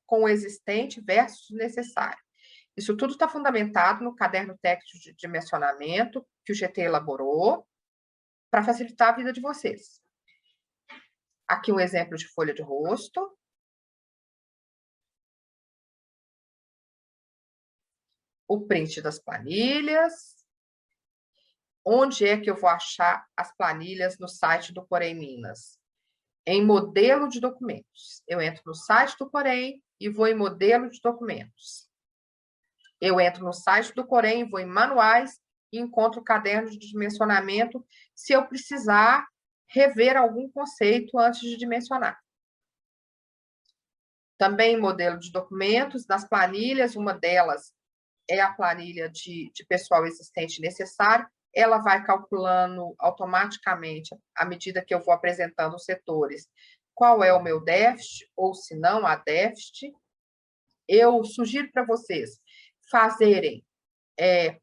com o existente versus o necessário. Isso tudo está fundamentado no caderno técnico de dimensionamento que o GT elaborou para facilitar a vida de vocês. Aqui um exemplo de folha de rosto. O print das planilhas. Onde é que eu vou achar as planilhas no site do Corém Minas? Em modelo de documentos. Eu entro no site do Corém e vou em modelo de documentos. Eu entro no site do Corém, vou em manuais e encontro o caderno de dimensionamento se eu precisar rever algum conceito antes de dimensionar. Também modelo de documentos, nas planilhas, uma delas é a planilha de pessoal existente necessário, ela vai calculando automaticamente, à medida que eu vou apresentando os setores, qual é o meu déficit, ou se não há déficit. Eu sugiro para vocês fazerem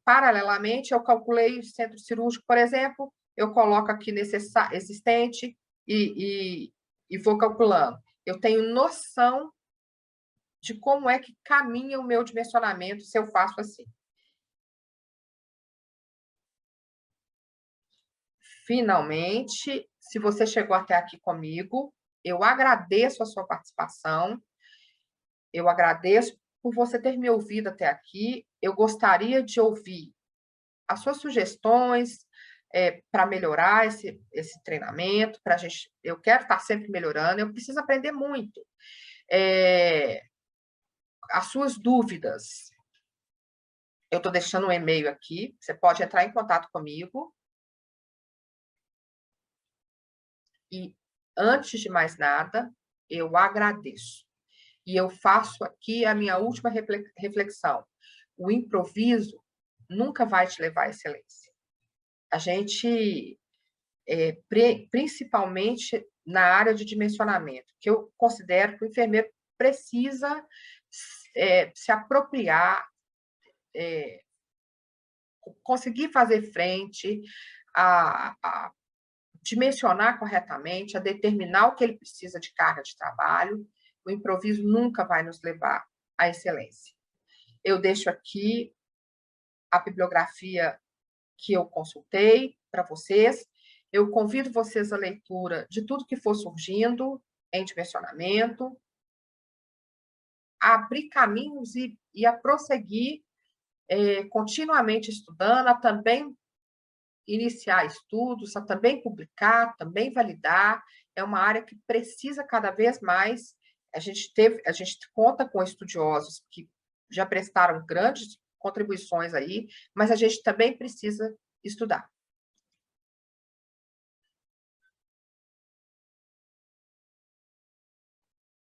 paralelamente. Eu calculei o centro cirúrgico, por exemplo, eu coloco aqui existente e vou calculando. Eu tenho noção de como é que caminha o meu dimensionamento se eu faço assim. finalmente. Se você chegou até aqui comigo, eu agradeço a sua participação, eu agradeço por você ter me ouvido até aqui. Eu gostaria de ouvir as suas sugestões para melhorar esse treinamento, para a gente. Eu quero estar sempre melhorando, eu preciso aprender muito. As suas dúvidas, eu estou deixando um e-mail aqui, você pode entrar em contato comigo. E, antes de mais nada, eu agradeço. E eu faço aqui a minha última reflexão. O improviso nunca vai te levar à excelência. A gente, principalmente na área de dimensionamento, que eu considero que o enfermeiro precisa se apropriar, conseguir fazer frente a dimensionar corretamente, a determinar o que ele precisa de carga de trabalho. O improviso nunca vai nos levar à excelência. Eu deixo aqui a bibliografia que eu consultei para vocês. Eu convido vocês à leitura de tudo que for surgindo em dimensionamento, a abrir caminhos e a prosseguir continuamente estudando, a também iniciar estudos, a também publicar, também validar. É uma área que precisa cada vez mais. A gente conta com estudiosos que já prestaram grandes contribuições aí, mas a gente também precisa estudar.